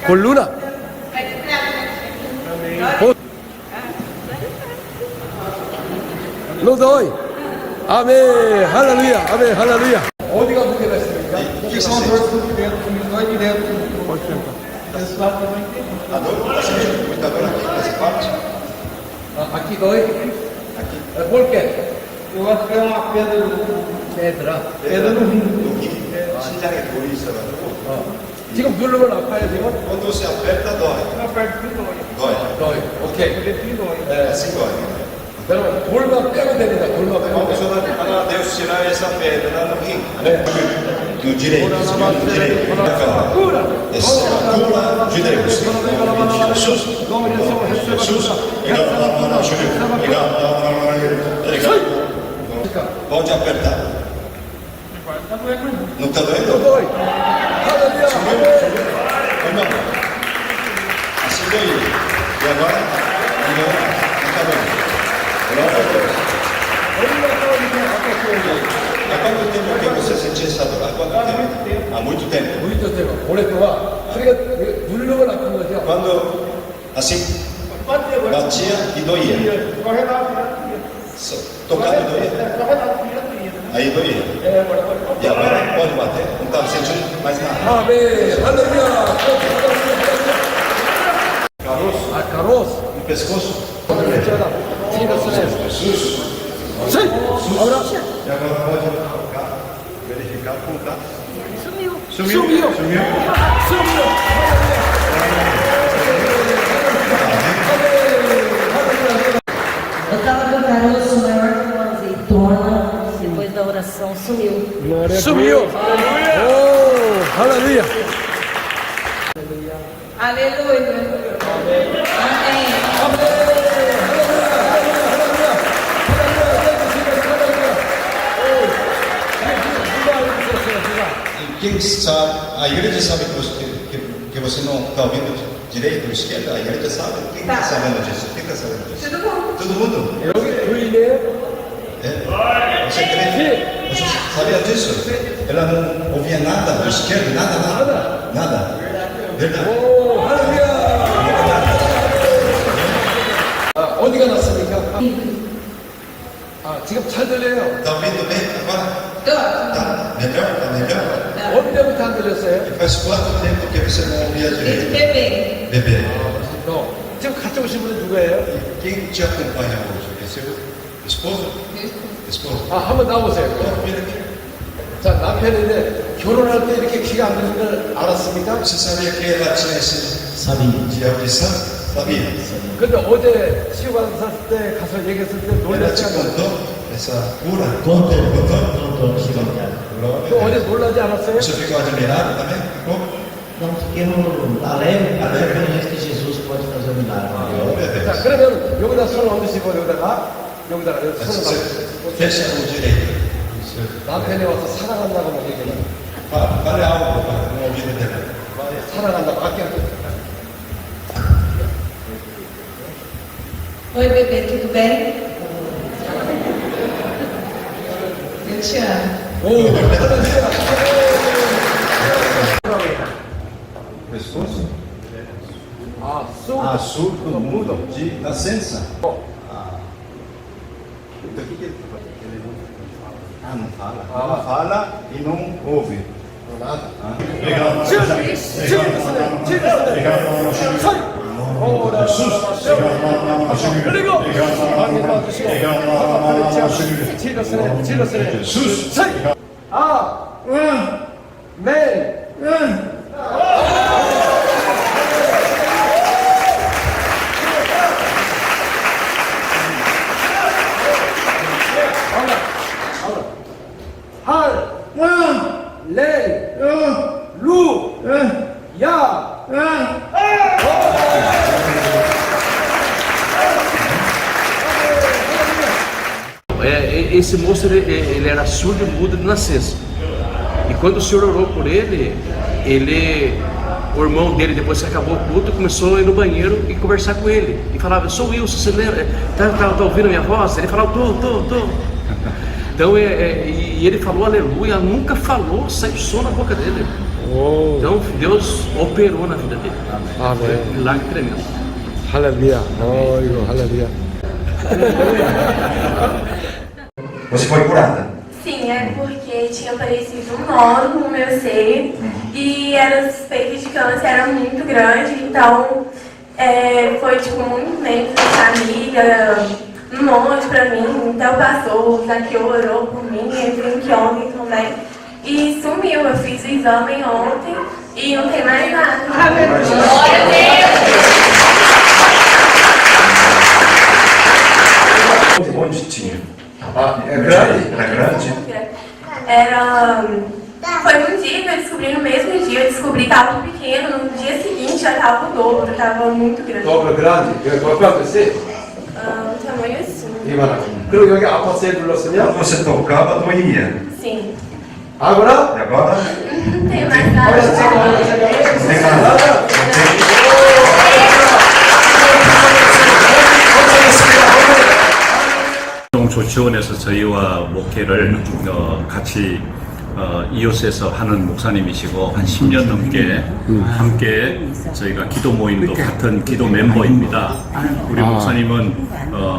Coluna. Lodoi. 아멘. 할렐루야. 아멘. 할렐루야. 어디가 문제가 있습니까? Aqui dói? Aqui. Por quê? Eu acho que é uma pedra Pedra. pedra no rim. 신장에 돌이 있어가지고 지금 누르면 아파요, 지금? quando se aperta dói. Dói. dói. 오케이. Assim dói. 여러분, 돌만 빼면 됩니다. 돌만 빼면 Vamos 됩니다. orar para Deus tirar essa pedra no rim. Do direito, Senhor, do direito. Essa cura de Deus. Em nome de Jesus. Em nome de Jesus. Pode apertar. Não está doendo? dói. 할렐루야. Irmão, assim doía. E agora? Não está doendo. Glória a Deus. Há quanto tempo que você sentiu essa dor? Há quanto tempo? Há muito tempo. muito tempo. 오랫동안. 그러니까 누르면 아픈 거죠. Quando assim batia e doía. Tocava e doía. Aí doía. E agora pode bater. Não estava sentindo mais nada. 아멘. 할렐루야. Caroço 아, caroço. no pescoço. Jesus. E agora pode tocar, verificar como está. Sumiu. Sumiu. Eu estava com o caroço maior que uma azeitona, depois da oração sumiu. 수미요. 오, 할렐루야. Aleluia. Amém. E quem sabe, a igreja sabe que você não está ouvindo direito ou esquerda, a igreja sabe. Quem está sabendo disso? Quem está sabendo disso? Todo mundo. Todo mundo? 여기 부인의 Você crê? Você sabia disso? Ela não ouvia nada do esquerdo, nada. Verdade. 오, 할렐루야. 어디가 났습니까? 지금 잘 들려요. Está ouvindo bem agora? Tô. Tá melhor? 어느 때부터 안 들렸어요? E faz quanto tempo que você não ouvia Desde direito? bebê. Bebê. 지금 같이 오신 분은 누구예요? Quem te acompanha hoje? É seu esposo? Esposo. 한번 나오세요. Vira aqui. 자, 남편인데 결혼할 때 이렇게 귀가 안 들리는 걸 알았습니까? Você sabia que ela tinha esse de audição? Sabia? 근데 어제 치유받은 때 가서 얘기했을 때 Ela te 놀랐지 않아요? contou essa cura? Contou. Glória 또 a 어제 Deus. 놀라지 않았어요? Você ficou admirado também? Ficou? Não fiquemos alegres quando a gente que Jesus pode fazer um milagre. Glória a 자, Deus. 그러면 여기다 손을 얹으시고 여기다가 여기 Mas 손을 você 얹으시고 fecha a mão direita. 남편이 와서 사랑한다고 막 얘기해. Fale algo no ouvido dela. 사랑한다고 아껴. Oi, bebê, tudo bem? Eu te amo. 오, 할렐루야. Pescoço? 쑥. Surdo, mudo, de nascença. 어. Então o que ele fala? Não fala. Não fala e não ouve. Nada. 그리고 질렀으네. 맨. Esse moço ele era surdo e mudo de nascença. E quando o senhor orou por ele, o irmão dele, depois que acabou o culto, começou a ir no banheiro e conversar com ele. E falava: "Eu sou o Wilson, você lembra? Tá ouvindo a minha voz?" Ele falava: tô. Então, e ele falou aleluia, nunca falou, saiu som na boca dele. 오, Então Deus operou na vida dele. Foi um milagre tremendo. 할렐루야. 이거 할렐루야. Você foi curada? Sim, é porque tinha aparecido um nódulo no meu seio e era suspeita de câncer, era muito grande, então foi tipo muito membro da família, um monte pra mim, então passou, o Zaqueu orou por mim, eu vim aqui ontem também e sumiu, eu fiz o exame ontem e não tem mais nada. Glória a Deus! Onde tinha? É grande? Era grande? Foi um dia que eu descobri, no mesmo dia, eu descobri que estava pequeno, no dia seguinte já estava o dobro, estava muito grande. 더블 그라지. 더블 그라지. Um tamanho assim. 이만하고. 그리고 여기 아파트에 눌렀으면 Quando você tocava, doía. Sim. 아거나 E agora? Não tem mais nada. 한번 찍어. Tem nada. 조치원에서 저희와 목회를 같이 이웃에서 하는 목사님이시고 한 10년 넘게 함께 저희가 기도 모임도 같은 기도 멤버입니다. 우리 목사님은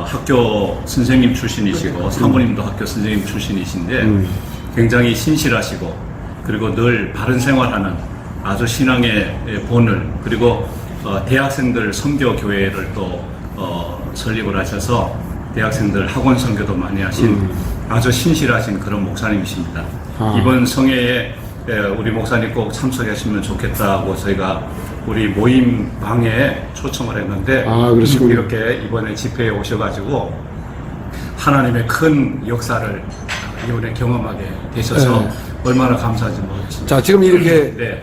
학교 선생님 출신이시고 사모님도 학교 선생님 출신이신데 굉장히 신실하시고 그리고 늘 바른 생활하는 아주 신앙의 본을 그리고 대학생들 선교 교회를 또 설립을 하셔서 대학생들 학원 선교도 많이 하신 아주 신실하신 그런 목사님이십니다. 이번 성회에 우리 목사님 꼭 참석하시면 좋겠다고 저희가 우리 모임 방에 초청을 했는데 그러시군요. 이렇게 이번에 집회에 오셔가지고 하나님의 큰 역사를 이번에 경험하게 되셔서 얼마나 감사하지 뭐. 자, 지금 이렇게 네.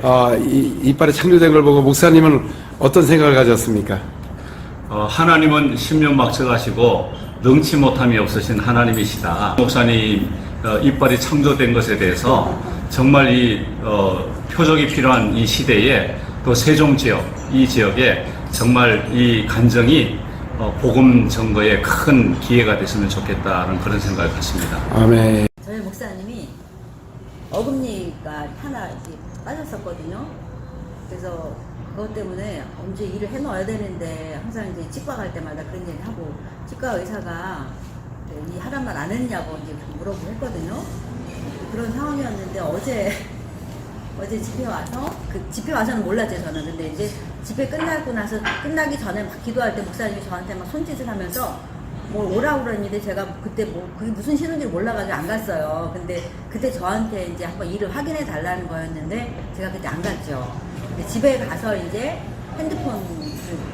이빨에 창조된 걸 보고 목사님은 어떤 생각을 가졌습니까? 하나님은 십년 막척하시고 능치 못함이 없으신 하나님이시다. 목사님 이빨이 창조된 것에 대해서 정말 이 표적이 필요한 이 시대에 또 세종 지역, 이 지역에 정말 이 간정이 복음 전거에 큰 기회가 됐으면 좋겠다는 그런 생각을 갖습니다. 아멘. 저희 목사님이 어금니가 하나 이렇게 빠졌었거든요. 그래서 그것 때문에 언제 일을 해놓아야 되는데 항상 이제 치과 갈 때마다 그런 얘기 하고, 치과 의사가 이 하란 말 안 했냐고 이제 물어보고 했거든요. 그런 상황이었는데 어제 집회 와서, 집회 와서는 몰랐죠 저는. 근데 이제 집회 끝나기 전에 막 기도할 때 목사님이 저한테 막 손짓을 하면서 뭘 오라고 그러는데, 제가 그때 그게 무슨 신호인지 몰라가지고 안 갔어요. 근데 그때 저한테 이제 한번 일을 확인해 달라는 거였는데 제가 그때 안 갔죠. 근데 집에 가서 이제 핸드폰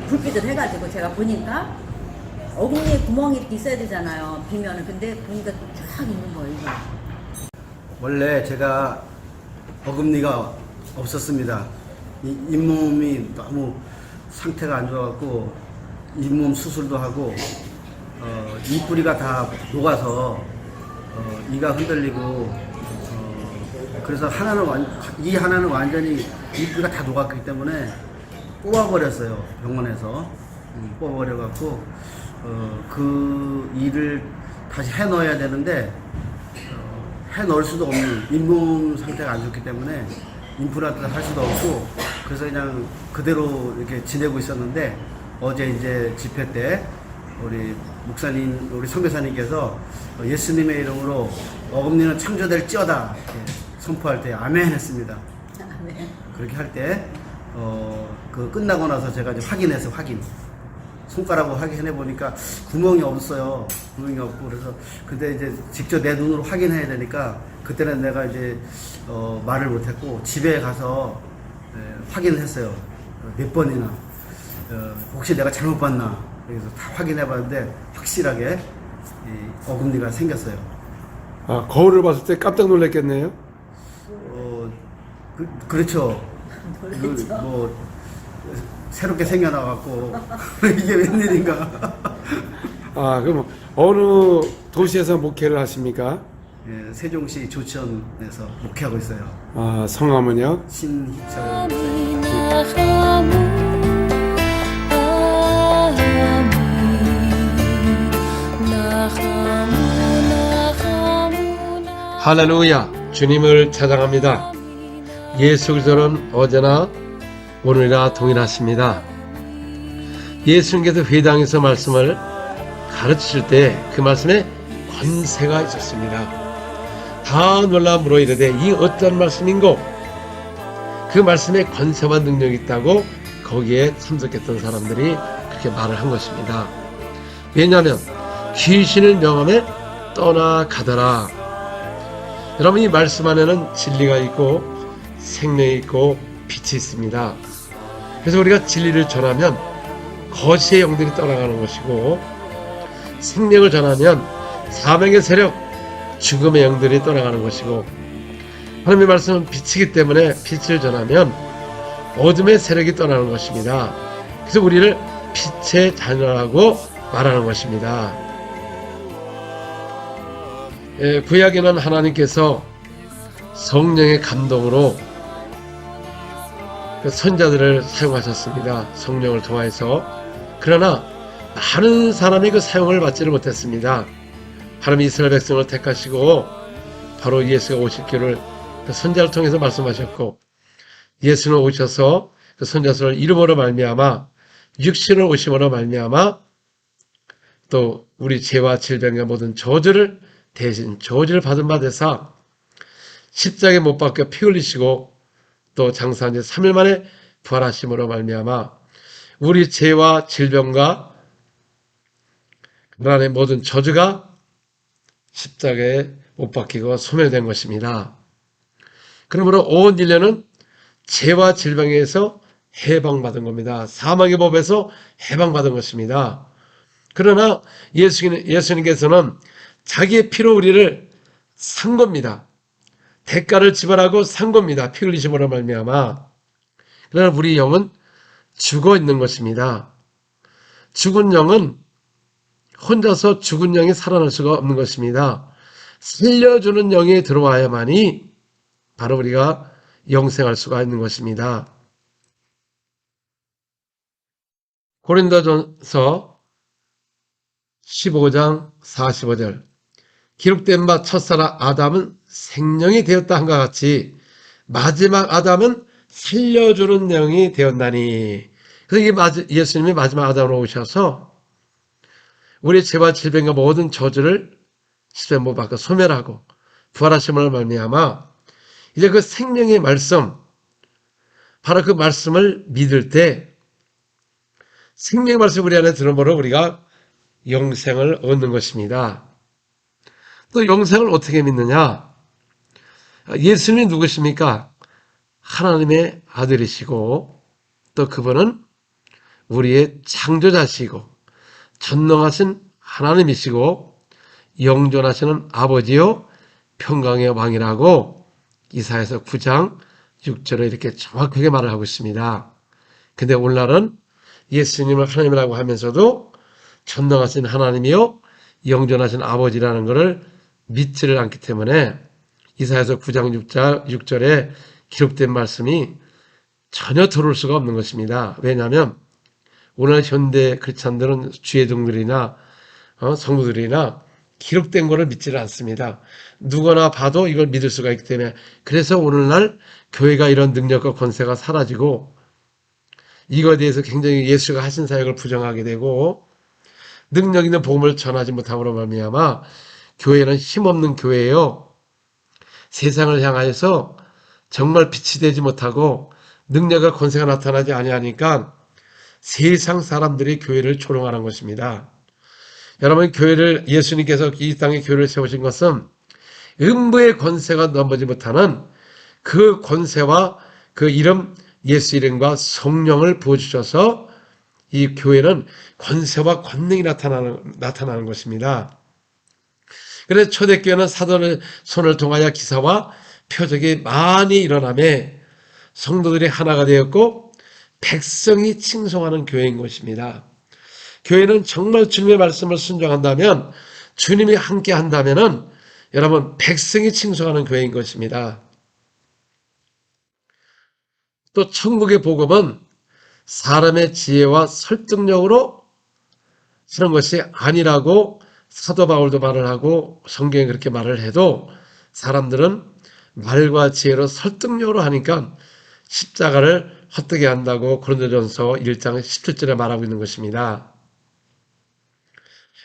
불빛을 해가지고 제가 보니까 어금니에 구멍이 이렇게 있어야 되잖아요, 비면은. 근데 보니까 쫙 있는 거예요, 이거. 원래 제가 어금니가 없었습니다. 잇몸이 너무 상태가 안 좋아갖고 잇몸 수술도 하고 이뿌리가 다 녹아서 이가 흔들리고 그래서 이 하나는 완전히 이뿌리가 다 녹았기 때문에 뽑아버렸어요, 병원에서. 뽑아버려갖고 그 일을 다시 해넣어야 되는데 해넣을 수도 없는, 잇몸 상태가 안 좋기 때문에 임플란트를 할 수도 없고, 그래서 그냥 그대로 이렇게 지내고 있었는데, 어제 이제 집회 때 우리 목사님, 우리 선교사님께서 예수님의 이름으로 어금니는 창조될지어다 이렇게 선포할 때 아멘 했습니다. 아멘. 그렇게 할 때 그 끝나고 나서 제가 이제 확인 손가락으로 확인해 보니까 구멍이 없어요. 구멍이 없고, 그래서 근데 이제 직접 내 눈으로 확인해야 되니까 그때는 내가 이제 말을 못했고 집에 가서 확인을 했어요. 몇 번이나 혹시 내가 잘못 봤나, 그래서 다 확인해 봤는데 확실하게 이 어금니가 생겼어요. 아, 거울을 봤을 때 깜짝 놀랐겠네요. 그렇죠. 뭐 새롭게 생겨나갖고 이게 웬일인가. 아, 그럼 어느 도시에서 목회를 하십니까? 예, 세종시 조천에서 목회하고 있어요. 아, 성함은요? 신희철. 할렐루야, 주님을 찬양합니다. 예수 그리스도는 어제나 오늘이나 동일하십니다. 예수님께서 회당에서 말씀을 가르치실 때 그 말씀에 권세가 있었습니다. 다 놀라 물어 이르되 이 어떤 말씀인고, 그 말씀에 권세와 능력이 있다고 거기에 참석했던 사람들이 그렇게 말을 한 것입니다. 왜냐하면 귀신을 명함에 떠나가더라. 여러분, 이 말씀 안에는 진리가 있고 생명이 있고 빛이 있습니다. 그래서 우리가 진리를 전하면 거짓의 영들이 떠나가는 것이고, 생명을 전하면 사명의 세력, 죽음의 영들이 떠나가는 것이고, 하나님의 말씀은 빛이기 때문에 빛을 전하면 어둠의 세력이 떠나는 것입니다. 그래서 우리를 빛의 자녀라고 말하는 것입니다. 구약에는 하나님께서 성령의 감동으로 그 선자들을 사용하셨습니다. 성령을 통해서. 그러나 많은 사람이 그 사용을 받지를 못했습니다. 하나님이 이스라엘 백성을 택하시고 바로 예수가 오실 길을 그 선자를 통해서 말씀하셨고, 예수는 오셔서 그 선자들을 이름으로 말미암아 육신을 오심으로 말미암아 또 우리 죄와 질병과 모든 저주를 대신 저주를 받은 바 되사 십자가에 못 박혀 피 흘리시고 또 장사한 지 3일 만에 부활하심으로 말미암아 우리 죄와 질병과 그 안에 모든 저주가 십자가에 못 박히고 소멸된 것입니다. 그러므로 온 인류는 죄와 질병에서 해방받은 겁니다. 사망의 법에서 해방받은 것입니다. 그러나 예수님께서는 자기의 피로 우리를 산 겁니다. 대가를 지불하고 산 겁니다. 피 흘리심으로 말미암아. 그러나 우리 영은 죽어 있는 것입니다. 죽은 영은 혼자서 죽은 영이 살아날 수가 없는 것입니다. 살려주는 영이 들어와야만이 바로 우리가 영생할 수가 있는 것입니다. 고린도전서 15장 45절 기록된 바 첫사람 아담은 생명이 되었다 한것 같이 마지막 아담은 살려주는 영이 되었나니. 그래서 이게 예수님이 마지막 아담으로 오셔서 우리의 죄와 질병과 모든 저주를 십자못 박아 소멸하고 부활하심을 말미암아 이제 그 생명의 말씀, 바로 그 말씀을 믿을 때 생명의 말씀 우리 안에 들어보러 우리가 영생을 얻는 것입니다. 또 영생을 어떻게 믿느냐? 예수님이 누구십니까? 하나님의 아들이시고 또 그분은 우리의 창조자시고 전능하신 하나님이시고 영존하시는 아버지요 평강의 왕이라고 이사야서 9장 6절에 이렇게 정확하게 말을 하고 있습니다. 근데 오늘날은 예수님을 하나님이라고 하면서도 전능하신 하나님이요 영존하신 아버지라는 것을 믿지를 않기 때문에 이사야서 9장 6절에 기록된 말씀이 전혀 들어올 수가 없는 것입니다. 왜냐하면 오늘 현대 크리스찬들은 주의종들이나 성도들이나 기록된 것을 믿지를 않습니다. 누구나 봐도 이걸 믿을 수가 있기 때문에 그래서 오늘날 교회가 이런 능력과 권세가 사라지고 이거에 대해서 굉장히 예수가 하신 사역을 부정하게 되고 능력 있는 복음을 전하지 못함으로 말미암아 교회는 힘없는 교회예요. 세상을 향하여서 정말 빛이 되지 못하고 능력과 권세가 나타나지 아니하니까 세상 사람들이 교회를 조롱하는 것입니다. 여러분, 교회를 예수님께서 이 땅에 교회를 세우신 것은 음부의 권세가 넘보지 못하는 그 권세와 그 이름 예수 이름과 성령을 부어주셔서 이 교회는 권세와 권능이 나타나는 것입니다. 그래서 초대교회는 사도의 손을 통하여 기사와 표적이 많이 일어나며 성도들이 하나가 되었고 백성이 칭송하는 교회인 것입니다. 교회는 정말 주님의 말씀을 순종한다면 주님이 함께 한다면은 여러분 백성이 칭송하는 교회인 것입니다. 또 천국의 복음은 사람의 지혜와 설득력으로 하는 것이 아니라고 사도 바울도 말을 하고 성경에 그렇게 말을 해도 사람들은 말과 지혜로 설득력으로 하니까 십자가를 헛되게 한다고 고린도전서 1장 17절에 말하고 있는 것입니다.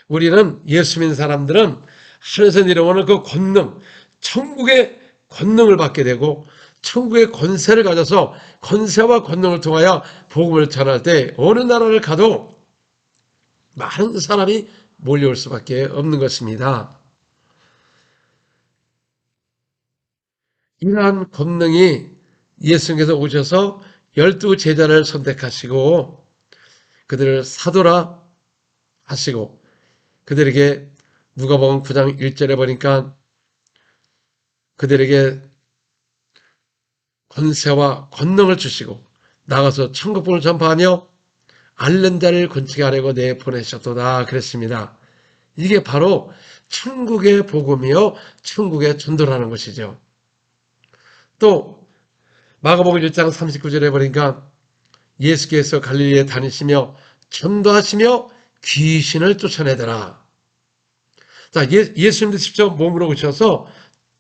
우리는 예수 믿는 사람들은 하늘에서 내려오는 그 권능, 천국의 권능을 받게 되고 천국의 권세를 가져서 권세와 권능을 통하여 복음을 전할 때 어느 나라를 가도 많은 사람이 몰려올 수밖에 없는 것입니다. 이러한 권능이 예수님께서 오셔서 12제자를 선택하시고 그들을 사도라 하시고 그들에게 누가복음 9장 1절에 보니까 그들에게 권세와 권능을 주시고 나가서 천국복음을 전파하며 앓는 자를 건치게 하려고 내보내셨도다 그랬습니다. 이게 바로 천국의 복음이요 천국의 전도라는 것이죠. 또 마가복음 1장 39절에 보니까 예수께서 갈릴리에 다니시며 전도하시며 귀신을 쫓아내더라. 자, 예수님도 직접 몸으로 오셔서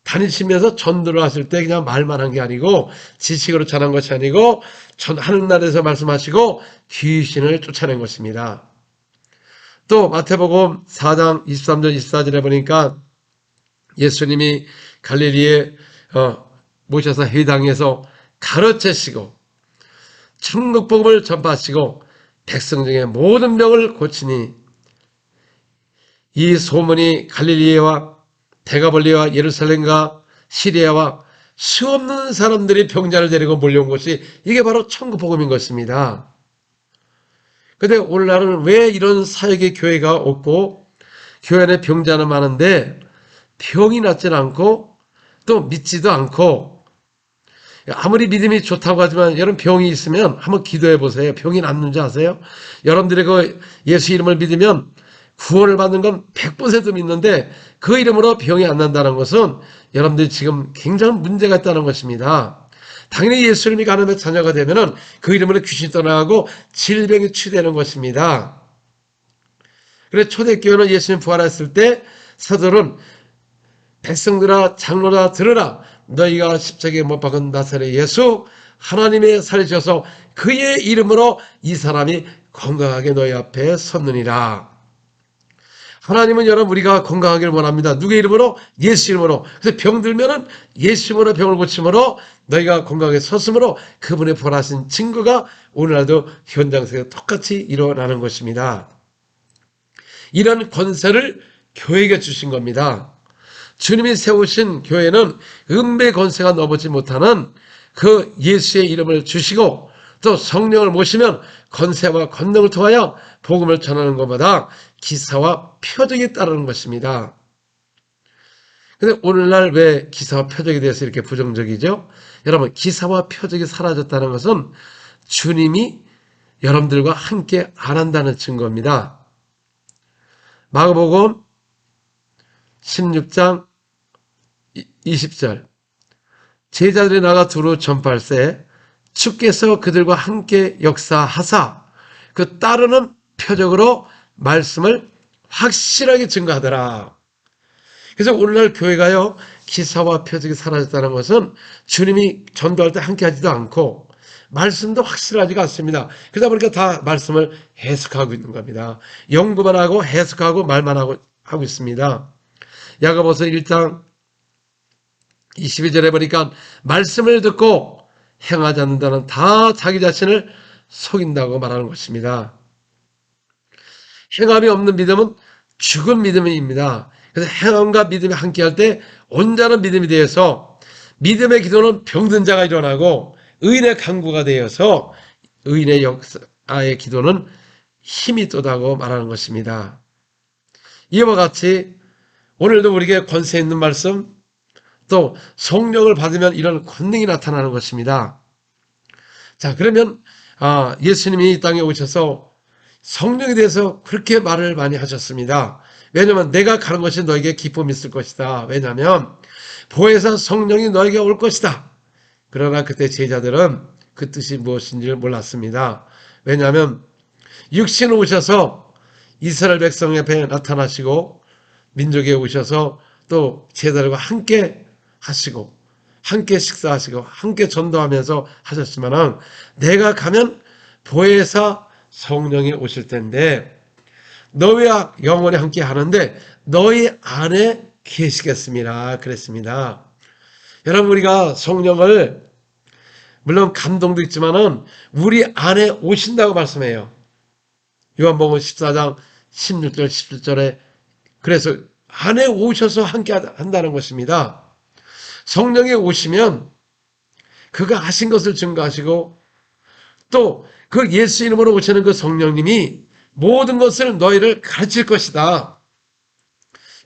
다니시면서 전도를 하실 때 그냥 말만 한 게 아니고 지식으로 전한 것이 아니고 하늘나라에서 말씀하시고 귀신을 쫓아낸 것입니다. 또 마태복음 4장 23절 24절에 보니까 예수님이 갈릴리에 모셔서 회당에서 가르치시고 천국 복음을 전파하시고 백성 중에 모든 병을 고치니 이 소문이 갈릴리와 데가볼리와 예루살렘과 시리아와 수없는 사람들이 병자를 데리고 몰려온 것이 이게 바로 천국 복음인 것입니다. 그런데 오늘날은 왜 이런 사역의 교회가 없고 교회 안에 병자는 많은데 병이 낫지 않고 또 믿지도 않고 아무리 믿음이 좋다고 하지만 여러분 병이 있으면 한번 기도해 보세요. 병이 낫는 줄 아세요? 여러분들이 그 예수 이름을 믿으면 구원을 받는 건 100% 믿는데 그 이름으로 병이 안 난다는 것은 여러분들이 지금 굉장한 문제가 있다는 것입니다. 당연히 예수님이 가늠의 자녀가 되면은 그 이름으로 귀신이 떠나가고 질병이 치유되는 것입니다. 그래서 초대교회는 예수님 부활했을 때 사도는 백성들아 장로라 들으라, 너희가 십자가에 못 박은 나사렛 예수 하나님의 살리셔서 그의 이름으로 이 사람이 건강하게 너희 앞에 섰느니라. 하나님은 여러분 우리가 건강하기를 원합니다. 누구의 이름으로? 예수 이름으로. 그래서 병들면은 예수 이름으로 병을 고침으로 너희가 건강하게 섰으므로 그분의 부활하신 증거가 오늘날도 현장 속에 똑같이 일어나는 것입니다. 이런 권세를 교회에게 주신 겁니다. 주님이 세우신 교회는 음배 권세가 넘어지 못하는 그 예수의 이름을 주시고 또 성령을 모시면 권세와 권능을 통하여 복음을 전하는 것마다 기사와 표적이 따르는 것입니다. 근데 오늘날 왜 기사와 표적에 대해서 이렇게 부정적이죠? 여러분, 기사와 표적이 사라졌다는 것은 주님이 여러분들과 함께 안 한다는 증거입니다. 마가복음 16장 20절, 제자들이 나가 두루 전파할세 주께서 그들과 함께 역사하사 그 따르는 표적으로 말씀을 확실하게 증거하더라. 그래서 오늘날 교회가요, 기사와 표적이 사라졌다는 것은 주님이 전도할 때 함께 하지도 않고 말씀도 확실하지가 않습니다. 그러다 보니까 다 말씀을 해석하고 있는 겁니다. 연구만 하고 해석하고 말만 하고 있습니다. 야고보서 1장 22절에 보니까 말씀을 듣고 행하지 않는다는 다 자기 자신을 속인다고 말하는 것입니다. 행함이 없는 믿음은 죽은 믿음입니다. 그래서 행함과 믿음이 함께할 때 온전한 믿음이 되어서 믿음의 기도는 병든 자가 일어나고 의인의 강구가 되어서 의인의 역사의 기도는 힘이 또다고 말하는 것입니다. 이와 같이 오늘도 우리에게 권세 있는 말씀, 또 성령을 받으면 이런 권능이 나타나는 것입니다. 자, 그러면 예수님이 이 땅에 오셔서 성령에 대해서 그렇게 말을 많이 하셨습니다. 왜냐하면 내가 가는 것이 너에게 기쁨이 있을 것이다. 왜냐하면 보혜사 성령이 너에게 올 것이다. 그러나 그때 제자들은 그 뜻이 무엇인지를 몰랐습니다. 왜냐하면 육신을 오셔서 이스라엘 백성 앞에 나타나시고 민족에 오셔서 또 제자들과 함께 하시고 함께 식사하시고 함께 전도하면서 하셨지만 내가 가면 보혜사 성령이 오실 텐데 너희와 영원히 함께 하는데 너희 안에 계시겠습니다. 그랬습니다. 여러분, 우리가 성령을 물론 감동도 있지만은 우리 안에 오신다고 말씀해요. 요한복음 14장 16절 17절에 그래서 안에 오셔서 함께 한다는 것입니다. 성령이 오시면 그가 하신 것을 증거하시고 또 그 예수 이름으로 오시는 그 성령님이 모든 것을 너희를 가르칠 것이다.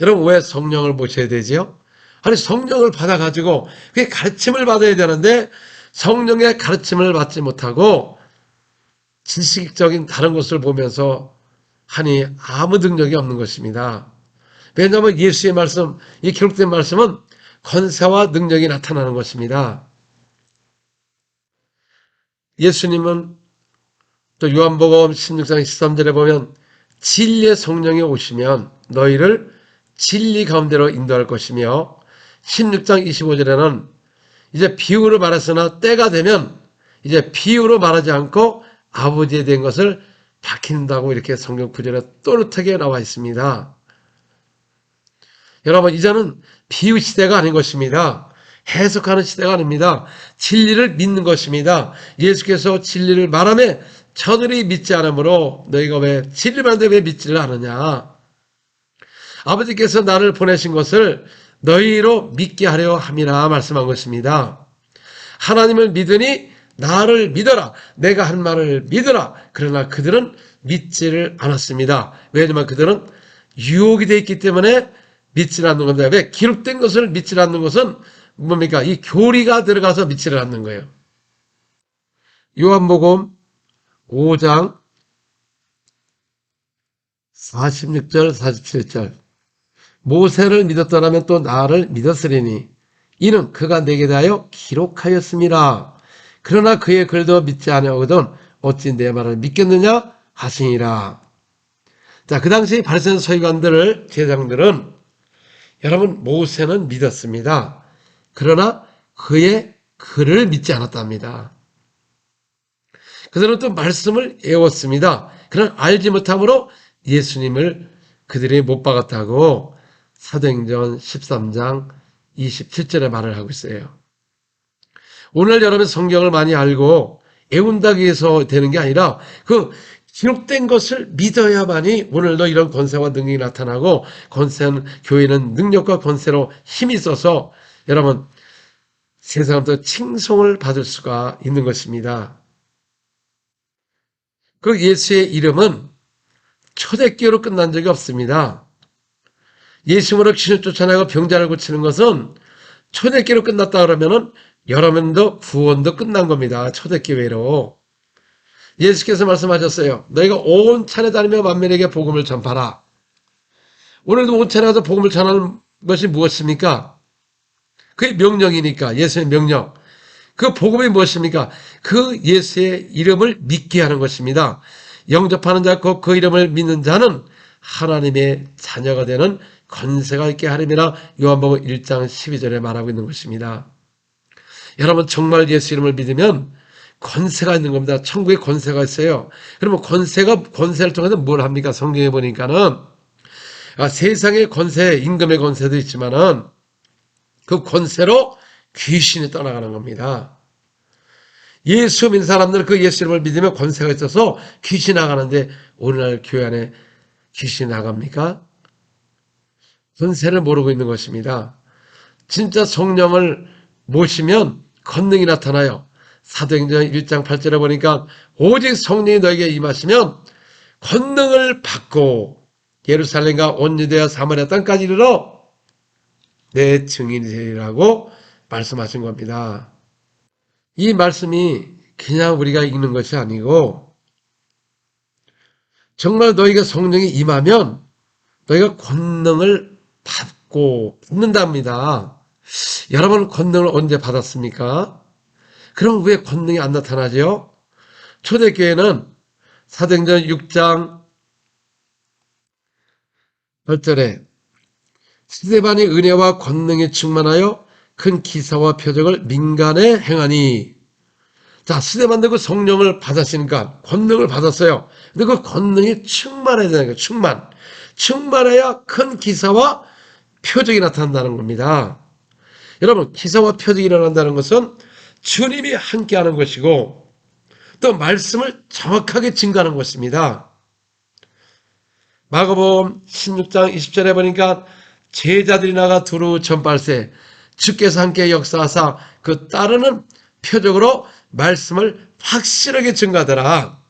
여러분, 왜 성령을 모셔야 되지요? 아니, 성령을 받아가지고 그게 가르침을 받아야 되는데 성령의 가르침을 받지 못하고 지식적인 다른 것을 보면서 하니 아무 능력이 없는 것입니다. 왜냐하면 예수의 말씀, 이 기록된 말씀은 권세와 능력이 나타나는 것입니다. 예수님은 또 요한복음 16장 13절에 보면 진리의 성령이 오시면 너희를 진리 가운데로 인도할 것이며 16장 25절에는 이제 비유로 말했으나 때가 되면 이제 비유로 말하지 않고 아버지에 대한 것을 밝힌다고 이렇게 성경 구절에 또렷하게 나와 있습니다. 여러분, 이제는 비유 시대가 아닌 것입니다. 해석하는 시대가 아닙니다. 진리를 믿는 것입니다. 예수께서 진리를 말하며 저들이 믿지 않으므로 너희가 왜 진리를 말하는데 왜 믿지를 않느냐. 아버지께서 나를 보내신 것을 너희로 믿게 하려 함이라 말씀한 것입니다. 하나님을 믿으니 나를 믿어라. 내가 한 말을 믿어라. 그러나 그들은 믿지를 않았습니다. 왜냐하면 그들은 유혹이 되어 있기 때문에 믿지를 않는 겁니다. 왜? 기록된 것을 믿지를 않는 것은 뭡니까? 이 교리가 들어가서 믿지를 않는 거예요. 요한복음 5장 46절 47절 모세를 믿었더라면 또 나를 믿었으리니 이는 그가 내게 대하여 기록하였습니다. 그러나 그의 글도 믿지 아니하거든 어찌 내 말을 믿겠느냐 하시니라. 자, 그 당시 바리새인 서기관들 제장들은 여러분 모세는 믿었습니다. 그러나 그의 글을 믿지 않았답니다. 그들은 또 말씀을 애웠습니다. 그러나 알지 못함으로 예수님을 그들이 못 박았다고 사도행전 13장 27절에 말을 하고 있어요. 오늘 여러분 성경을 많이 알고 애운다기 위해서 되는 게 아니라 그 기록된 것을 믿어야만이 오늘도 이런 권세와 능력이 나타나고 권세는 교회는 능력과 권세로 힘이 있어서 여러분 세상부터 칭송을 받을 수가 있는 것입니다. 그 예수의 이름은 초대교회로 끝난 적이 없습니다. 예수님으로 귀신을 쫓아내고 병자를 고치는 것은 초대교회로 끝났다 그러면은 여러분도 구원도 끝난 겁니다. 초대교회로. 예수께서 말씀하셨어요. 너희가 온 찬에 다니며 만민에게 복음을 전파라. 오늘도 온 찬에 가서 복음을 전하는 것이 무엇입니까? 그게 명령이니까 예수의 명령. 그 복음이 무엇입니까? 그 예수의 이름을 믿게 하는 것입니다. 영접하는 자, 그 이름을 믿는 자는 하나님의 자녀가 되는 권세가 있게 하림이라 요한복음 1장 12절에 말하고 있는 것입니다. 여러분 정말 예수 이름을 믿으면 권세가 있는 겁니다. 천국에 권세가 있어요. 그러면 권세를 통해서 뭘 합니까? 성경에 보니까는 세상의 권세, 임금의 권세도 있지만은 그 권세로 귀신이 떠나가는 겁니다. 예수 믿는 사람들은 그 예수 이름을 믿으면 권세가 있어서 귀신이 나가는데 오늘날 교회 안에 귀신이 나갑니까? 권세를 모르고 있는 것입니다. 진짜 성령을 모시면 권능이 나타나요. 사도행전 1장 8절에 보니까 오직 성령이 너에게 임하시면 권능을 받고 예루살렘과 온 유대와 사마리아 땅까지 이르러 내 증인이 되리라고 말씀하신 겁니다. 이 말씀이 그냥 우리가 읽는 것이 아니고 정말 너희가 성령이 임하면 너희가 권능을 받는답니다. 여러분 권능을 언제 받았습니까? 그럼 왜 권능이 안 나타나죠? 초대교회는 사도행전 6장 8절에 스데반이 은혜와 권능에 충만하여 큰 기사와 표적을 민간에 행하니. 자, 스데반도 그 성령을 받았으니까 권능을 받았어요. 근데 그 권능이 충만해야 되는 거예요. 충만해야 큰 기사와 표적이 나타난다는 겁니다. 여러분 기사와 표적이 일어난다는 것은 주님이 함께하는 것이고 또 말씀을 정확하게 증거하는 것입니다. 마가복음 16장 20절에 보니까 제자들이 나가 두루 전빨세 주께서 함께 역사하사 그 따르는 표적으로 말씀을 확실하게 증거하더라.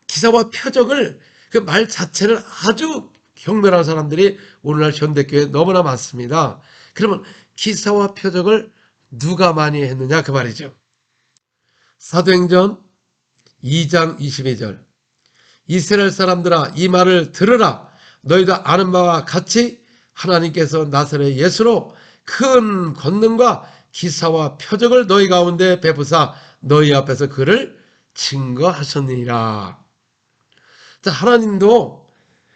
기사와 표적을 그 말 자체를 아주 경멸한 사람들이 오늘날 현대교회에 너무나 많습니다. 그러면 기사와 표적을 누가 많이 했느냐 그 말이죠. 사도행전 2장 22절 이스라엘 사람들아 이 말을 들으라. 너희도 아는 바와 같이 하나님께서 나사렛 예수로 큰 권능과 기사와 표적을 너희 가운데 베푸사 너희 앞에서 그를 증거하셨느니라. 자, 하나님도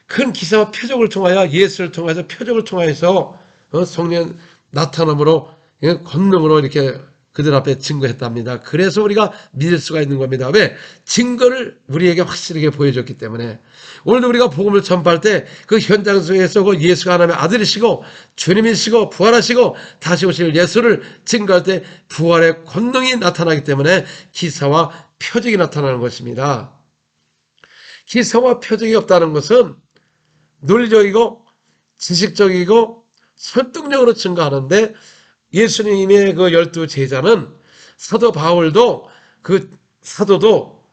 큰 기사와 표적을 통하여 예수를 통해서 표적을 통해서 성령 나타남으로 권능으로 이렇게 그들 앞에 증거했답니다. 그래서 우리가 믿을 수가 있는 겁니다. 왜? 증거를 우리에게 확실하게 보여줬기 때문에. 오늘도 우리가 복음을 전파할 때 그 현장 속에서 그 예수가 하나님의 아들이시고 주님이시고 부활하시고 다시 오실 예수를 증거할 때 부활의 권능이 나타나기 때문에 기사와 표적이 나타나는 것입니다. 기사와 표적이 없다는 것은 논리적이고 지식적이고 설득력으로 증거하는데 예수님의 그 12제자는 사도 바울도 그 사도도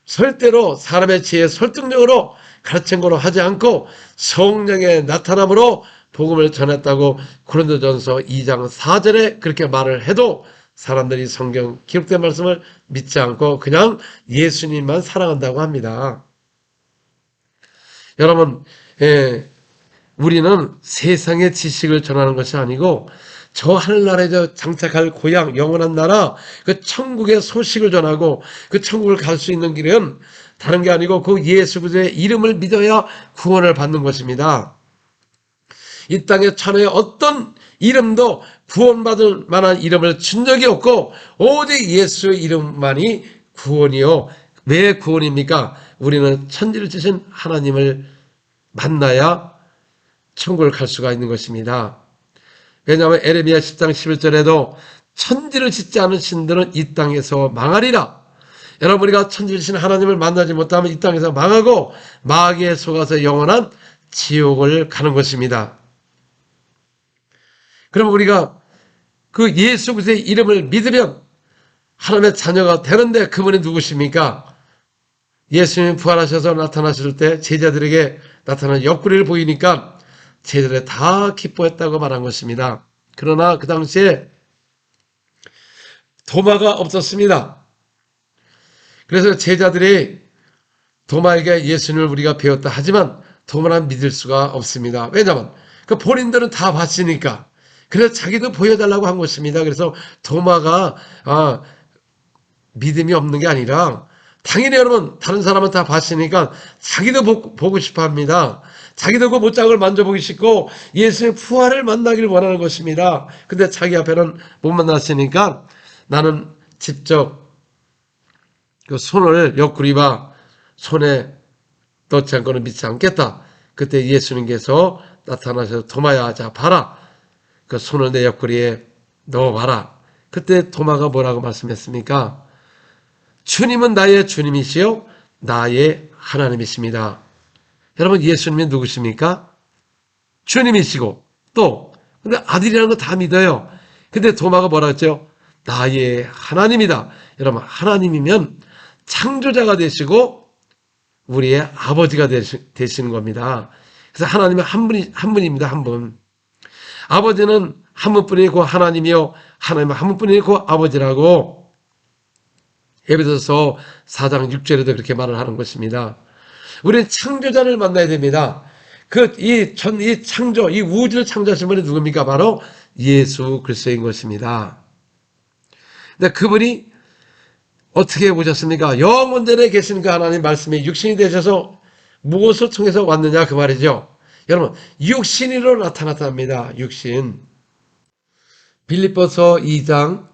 절대로 사람의 지혜 설득력으로 가르친 거로 하지 않고 성령의 나타남으로 복음을 전했다고 고린도전서 2장 4절에 그렇게 말을 해도 사람들이 성경 기록된 말씀을 믿지 않고 그냥 예수님만 사랑한다고 합니다. 여러분, 우리는 세상의 지식을 전하는 것이 아니고 저 하늘나라에 장착할 고향, 영원한 나라, 그 천국의 소식을 전하고 그 천국을 갈 수 있는 길은 다른 게 아니고 그 예수 그리스도의 이름을 믿어야 구원을 받는 것입니다. 이 땅의 천하의 어떤 이름도 구원받을 만한 이름을 준 적이 없고 오직 예수의 이름만이 구원이요. 왜 구원입니까? 우리는 천지를 지신 하나님을 만나야 천국을 갈 수가 있는 것입니다. 왜냐하면 에레미야 10장 11절에도 천지를 짓지 않은 신들은 이 땅에서 망하리라. 여러분, 우리가 천지를 지신 하나님을 만나지 못하면 이 땅에서 망하고 마귀에 속아서 영원한 지옥을 가는 것입니다. 그럼 우리가 그 예수 그리스도의 이름을 믿으면 하나님의 자녀가 되는데 그분이 누구십니까? 예수님이 부활하셔서 나타나실 때 제자들에게 나타나는 옆구리를 보이니까 제자들이 다 기뻐했다고 말한 것입니다. 그러나 그 당시에 도마가 없었습니다. 그래서 제자들이 도마에게 예수님을 우리가 배웠다 하지만 도마는 믿을 수가 없습니다. 왜냐하면 그 본인들은 다 봤으니까. 그래서 자기도 보여달라고 한 것입니다. 그래서 도마가 믿음이 없는 게 아니라 당연히 여러분 다른 사람은 다 봤으니까 자기도 보고 싶어 합니다. 자기도 그 못장을 만져보기 싶고 예수의 부활을 만나기를 원하는 것입니다. 근데 자기 앞에는 못 만났으니까 나는 직접 그 손을 옆구리와 손에 넣지 않고는 믿지 않겠다. 그때 예수님께서 나타나셔서 도마야, 자 봐라. 그 손을 내 옆구리에 넣어봐라. 그때 도마가 뭐라고 말씀했습니까? 주님은 나의 주님이시요 나의 하나님이십니다. 여러분, 예수님이 누구십니까? 주님이시고 또 근데 아들이라는 거 다 믿어요. 근데 도마가 뭐라 했죠? 나의 하나님이다. 여러분, 하나님이면 창조자가 되시고 우리의 아버지가 되시는 겁니다. 그래서 하나님은 한 분입니다. 한 분. 아버지는 한 분뿐이고 하나님이요 하나님은 한 분뿐이고 아버지라고 에베소서 4장 6절에도 그렇게 말을 하는 것입니다. 우리는 창조자를 만나야 됩니다. 이 창조, 이 우주를 창조하신 분이 누굽니까? 바로 예수 그리스도인 것입니다. 근데 그분이 어떻게 오셨습니까? 영원전에 계신 그 하나님 말씀이 육신이 되셔서 무엇을 통해서 왔느냐 그 말이죠. 여러분, 육신으로 나타났답니다. 육신. 빌립보서 2장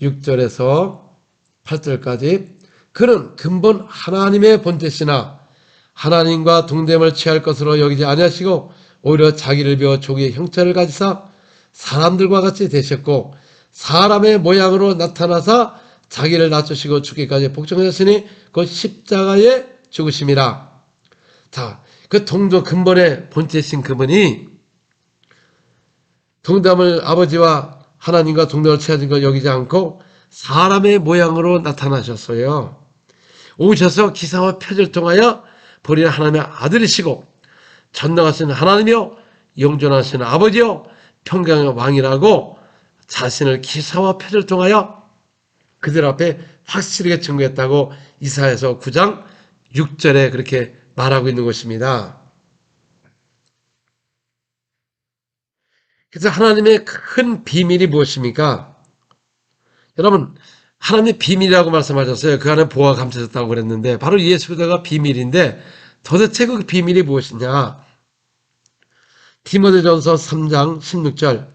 6절에서 8절까지 그는 근본 하나님의 본체시나 하나님과 동됨을 취할 것으로 여기지 아니하시고 오히려 자기를 비워 종의 형체를 가지사 사람들과 같이 되셨고 사람의 모양으로 나타나사 자기를 낮추시고 죽기까지 복종하셨으니 그 십자가에 죽으심이라. 자, 그 동도 근본의 본체신 그분이 동담을 아버지와 하나님과 동담을 취하신 걸 여기지 않고 사람의 모양으로 나타나셨어요. 오셔서 기사와 표를 통하여 보리는 하나님의 아들이시고 전능하신 하나님이요 영존하신 아버지요 평강의 왕이라고 자신을 기사와 표를 통하여 그들 앞에 확실하게 증거했다고 이사야서 9장 6절에 그렇게 말하고 있는 것입니다. 그래서 하나님의 큰 비밀이 무엇입니까? 여러분, 하나님의 비밀이라고 말씀하셨어요. 그 안에 보화가 감춰졌다고 그랬는데 바로 예수 그리스도가 비밀인데 도대체 그 비밀이 무엇이냐? 디모데전서 3장 16절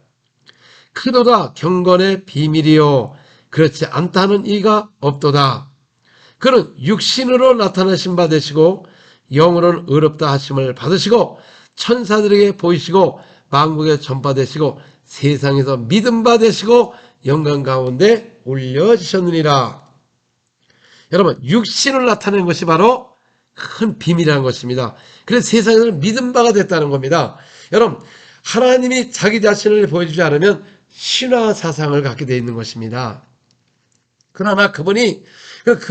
크도다 경건의 비밀이요 그렇지 않다는 이가 없도다. 그는 육신으로 나타나신 바 되시고 영으로는 의롭다 하심을 받으시고 천사들에게 보이시고 만국에 전파되시고 세상에서 믿음 받으시고 영광 가운데 올려지셨느니라. 여러분, 육신을 나타낸 것이 바로 큰 비밀이라는 것입니다. 그래서 세상에서 믿음 바가 됐다는 겁니다. 여러분, 하나님이 자기 자신을 보여주지 않으면 신화 사상을 갖게 되어 있는 것입니다. 그러나 그분이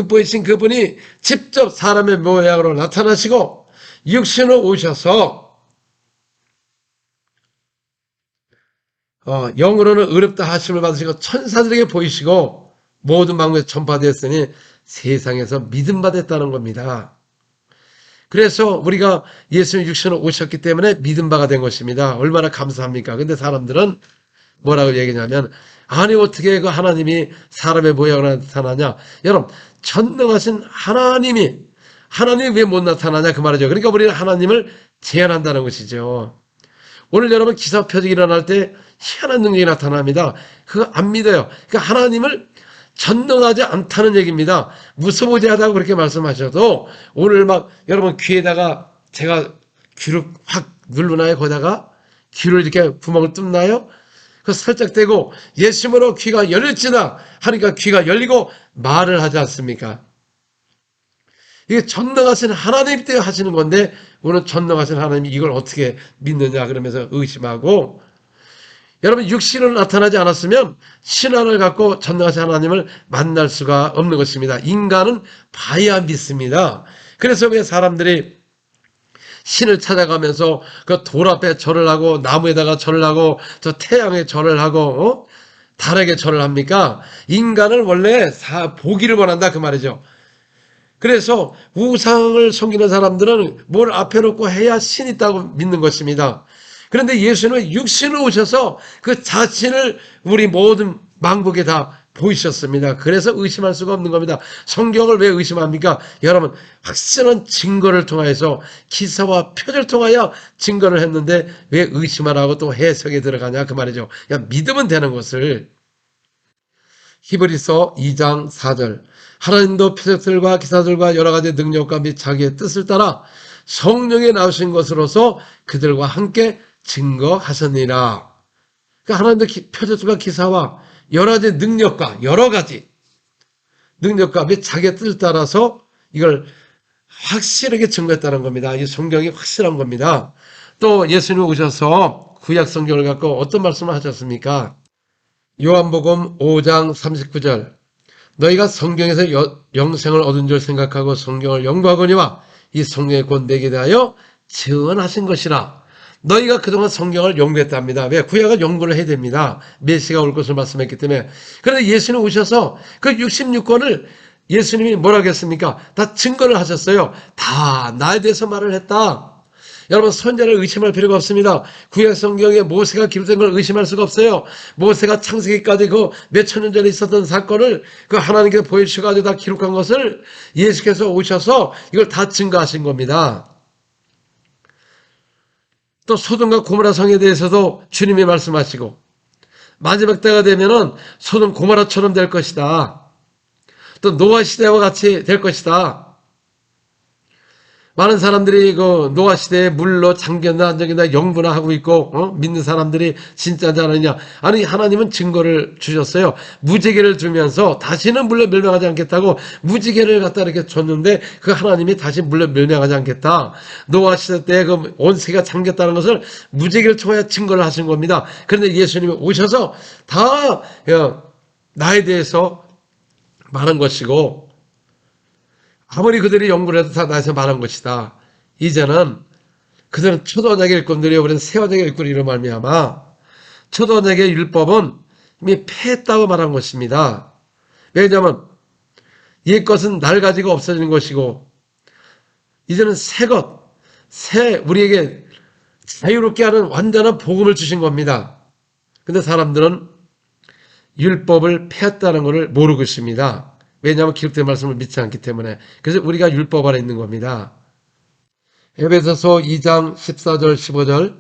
보이신 그분이 직접 사람의 모양으로 나타나시고 육신으로 오셔서 영으로는 의롭다 하심을 받으시고 천사들에게 보이시고 모든 만국에 전파되었으니 세상에서 믿음 받았다는 겁니다. 그래서 우리가 예수님 육신으로 오셨기 때문에 믿은 바가 된 것입니다. 얼마나 감사합니까? 근데 사람들은 뭐라고 얘기냐면, 아니 어떻게 그 하나님이 사람의 모양으로 나타나냐. 여러분, 전능하신 하나님이 왜 못 나타나냐 그 말이죠. 그러니까 우리는 하나님을 제한한다는 것이죠. 오늘 여러분 기사 표적이 일어날 때 희한한 능력이 나타납니다. 그거 안 믿어요. 그러니까 하나님을 전능하지 않다는 얘기입니다. 무소부지하다고 그렇게 말씀하셔도 오늘 막 여러분 귀에다가 제가 귀를 확 누르나요? 거기다가 귀를 이렇게 구멍을 뚫나요? 그 살짝 대고 예수님으로 귀가 열릴지나 하니까 귀가 열리고 말을 하지 않습니까? 이게 전능하신 하나님 때문에 하시는 건데 오늘 전능하신 하나님이 이걸 어떻게 믿느냐 그러면서 의심하고, 여러분 육신으로 나타나지 않았으면 신앙을 갖고 전능하신 하나님을 만날 수가 없는 것입니다. 인간은 봐야 믿습니다. 그래서 왜 사람들이 신을 찾아가면서 그 돌 앞에 절을 하고 나무에다가 절을 하고 저 태양에 절을 하고 달에게 절을 합니까? 인간은 원래 보기를 원한다 그 말이죠. 그래서 우상을 섬기는 사람들은 뭘 앞에 놓고 해야 신이 있다고 믿는 것입니다. 그런데 예수님은 육신으로 오셔서 그 자신을 우리 모든 만국에 다 보이셨습니다. 그래서 의심할 수가 없는 겁니다. 성경을 왜 의심합니까? 여러분, 확실한 증거를 통하여서 기사와 표를 통하여 증거를 했는데 왜 의심하라고 또 해석에 들어가냐 그 말이죠. 믿으면 되는 것을. 히브리서 2장 4절, 하나님도 표적들과 기사들과 여러 가지 능력과 및 자기의 뜻을 따라 성령에 나오신 것으로서 그들과 함께 증거하셨느니라. 그러니까 하나님도 표적들과 기사와 여러 가지 능력과 및 자기의 뜻을 따라서 이걸 확실하게 증거했다는 겁니다. 이 성경이 확실한 겁니다. 또 예수님 오셔서 구약 성경을 갖고 어떤 말씀을 하셨습니까? 요한복음 5장 39절, 너희가 성경에서 영생을 얻은 줄 생각하고 성경을 연구하거니와 이 성경이 곧 내게 대하여 증언하신 것이라. 너희가 그동안 성경을 연구했답니다. 왜? 구약을 연구를 해야 됩니다. 메시가 올 것을 말씀했기 때문에. 그런데 예수님 오셔서 그 66권을 예수님이 뭐라고 했습니까? 다 증거를 하셨어요. 다 나에 대해서 말을 했다. 여러분, 선자를 의심할 필요가 없습니다. 구약 성경에 모세가 기록된 걸 의심할 수가 없어요. 모세가 창세기까지 그 몇천 년 전에 있었던 사건을 그 하나님께서 보여주셔가지고 다 기록한 것을 예수께서 오셔서 이걸 다 증거하신 겁니다. 또 소돔과 고모라 성에 대해서도 주님이 말씀하시고, 마지막 때가 되면은 소돔 고모라처럼 될 것이다. 또 노아 시대와 같이 될 것이다. 많은 사람들이 그 노아 시대에 물로 잠겼나 안 잠겼나 영분화 하고 있고, 믿는 사람들이 진짜지 않느냐. 아니, 하나님은 증거를 주셨어요. 무지개를 주면서 다시는 물로 멸망하지 않겠다고 무지개를 갖다 이렇게 줬는데 그 하나님이 다시 물로 멸망하지 않겠다. 노아 시대 때 그 온 세계가 잠겼다는 것을 무지개를 통해 증거를 하신 겁니다. 그런데 예수님이 오셔서 다 나에 대해서 말한 것이고, 아무리 그들이 연구를 해도 다 나에서 말한 것이다. 이제는 그들은 초도언약의 일꾼들이요, 우리는 새언약의 일꾼이로 말미암아 초도언약의 율법은 이미 폐했다고 말한 것입니다. 왜냐하면 옛것은 낡아지고 없어지는 것이고 이제는 새 우리에게 자유롭게 하는 완전한 복음을 주신 겁니다. 근데 사람들은 율법을 폐했다는 것을 모르고 있습니다. 왜냐하면 기록된 말씀을 믿지 않기 때문에. 그래서 우리가 율법 아래 있는 겁니다. 에베소서 2장 14절 15절,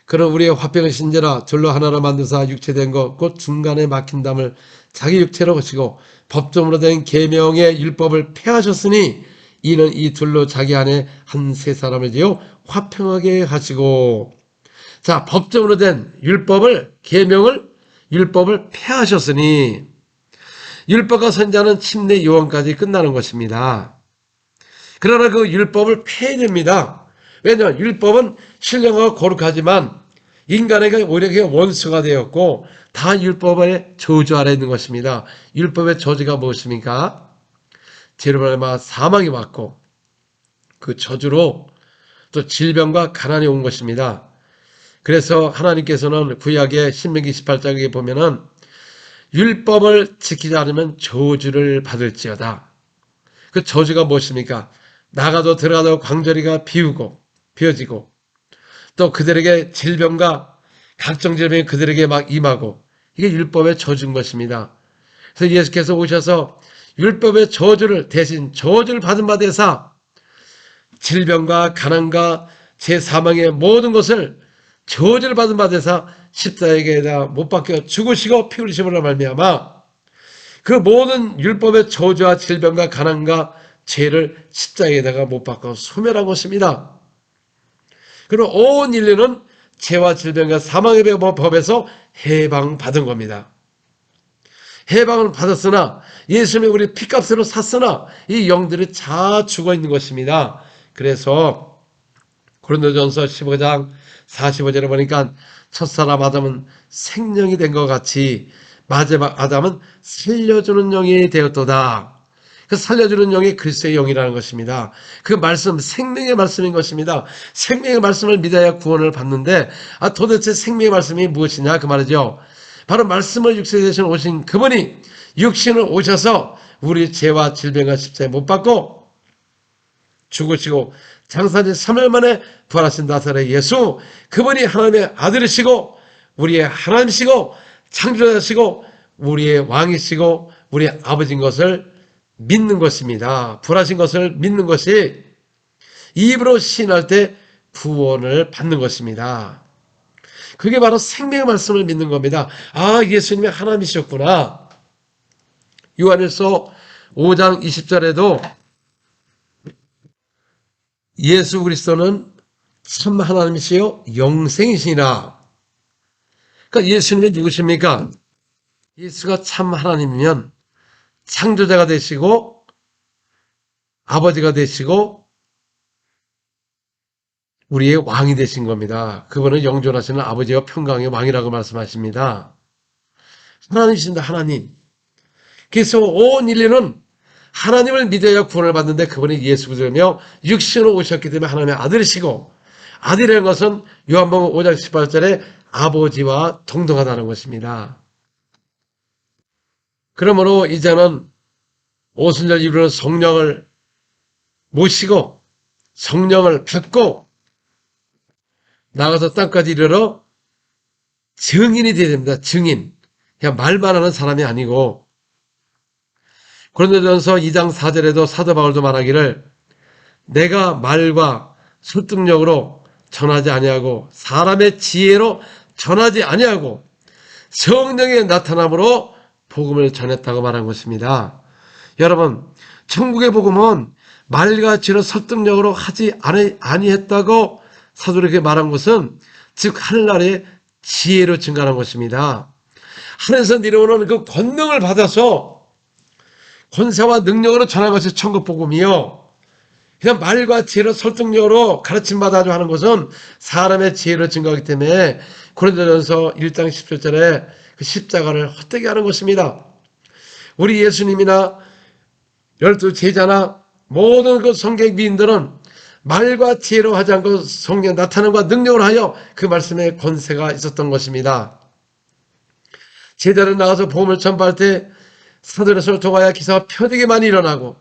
그는 우리의 화평의 신제라 둘로 하나로 만드사 육체된 것 곧 중간에 막힌 담을 자기 육체로 거시고 법정으로 된 계명의 율법을 폐하셨으니 이는 이 둘로 자기 안에 한 세 사람을 지어 화평하게 하시고. 자, 법정으로 된 율법을 폐하셨으니, 율법과 선지자는 침례 요한까지 끝나는 것입니다. 그러나 그 율법을 폐해야 됩니다. 왜냐하면 율법은 신령하고 거룩하지만 인간에게 오히려 원수가 되었고 다 율법의 저주 아래 있는 것입니다. 율법의 저주가 무엇입니까? 죄로 말미암아 사망이 왔고 그 저주로 또 질병과 가난이 온 것입니다. 그래서 하나님께서는 구약의 신명기 18장에 보면은 율법을 지키지 않으면 저주를 받을지어다. 그 저주가 무엇입니까? 나가도 들어가도 광저리가 비워지고 또 그들에게 질병과 각종 질병이 그들에게 막 임하고 이게 율법의 저주인 것입니다. 그래서 예수께서 오셔서 율법의 저주를 대신 저주를 받은 바 되사 질병과 가난과 제사망의 모든 것을 저주를 받은 바 되사 십자가에다 못 박혀 죽으시고 피 흘리심으로 말미암아 그 모든 율법의 저주와 질병과 가난과 죄를 십자가에다가 못 박혀 소멸한 것입니다. 그리고 온 인류는 죄와 질병과 사망의 법에서 해방받은 겁니다. 해방을 받았으나 예수님이 우리 피값으로 샀으나 이 영들이 다 죽어 있는 것입니다. 그래서 고린도전서 15장 45절에 보니까 첫사람 아담은 생명이 된 것 같이 마지막 아담은 살려주는 영이 되었도다. 그 살려주는 영이 그리스도의 영이라는 것입니다. 그 말씀, 생명의 말씀인 것입니다. 생명의 말씀을 믿어야 구원을 받는데 도대체 생명의 말씀이 무엇이냐 그 말이죠. 바로 말씀을 육신에 대신 오신 그분이 육신을 오셔서 우리 죄와 질병과 십자가에 못 박고 죽으시고 장사지 3일 만에 부활하신 나사렛 예수, 그분이 하나님의 아들이시고 우리의 하나님이시고 창조자시고 우리의 왕이시고 우리의 아버지인 것을 믿는 것입니다. 부활하신 것을 믿는 것이 입으로 시인할 때 구원을 받는 것입니다. 그게 바로 생명의 말씀을 믿는 겁니다. 예수님이 하나님이셨구나. 요한일서 5장 20절에도 예수 그리스도는 참 하나님이시요 영생이시니라. 그러니까 예수님이 누구십니까? 예수가 참 하나님이면 창조자가 되시고 아버지가 되시고 우리의 왕이 되신 겁니다. 그분은 영존하시는 아버지와 평강의 왕이라고 말씀하십니다. 하나님이신다, 하나님. 그래서 온 인류는 하나님을 믿어야 구원을 받는데 그분이 예수 그리스도며 육신으로 오셨기 때문에 하나님의 아들이시고 아들이라는 것은 요한복음 5장 18절에 아버지와 동등하다는 것입니다. 그러므로 이제는 오순절 이루는 성령을 모시고 성령을 받고 나가서 땅까지 이르러 증인이 되어야 됩니다. 증인. 그냥 말만 하는 사람이 아니고 고린도전서 2장 4절에도 사도 바울도 말하기를 내가 말과 설득력으로 전하지 아니하고 사람의 지혜로 전하지 아니하고 성령의 나타남으로 복음을 전했다고 말한 것입니다. 여러분, 천국의 복음은 말과 지혜로 설득력으로 하지 아니했다고 사도에게 말한 것은 즉 하늘나라의 지혜로 증가하는 것입니다. 하늘에서 내려오는 그 권능을 받아서 권세와 능력으로 전하는 것이 천국 복음이요. 그냥 말과 지혜로 설득력으로 가르침받아 하는 것은 사람의 지혜로 증가하기 때문에 고린도전서 1장 17절에 그 십자가를 헛되게 하는 것입니다. 우리 예수님이나 12 제자나 모든 그 성경 미인들은 말과 지혜로 하지 않고 성령 나타남과 능력을 하여 그 말씀에 권세가 있었던 것입니다. 제자를 나가서 복음을 전파할 때 사도의 손을 통하여 기사가 표되게 많이 일어나고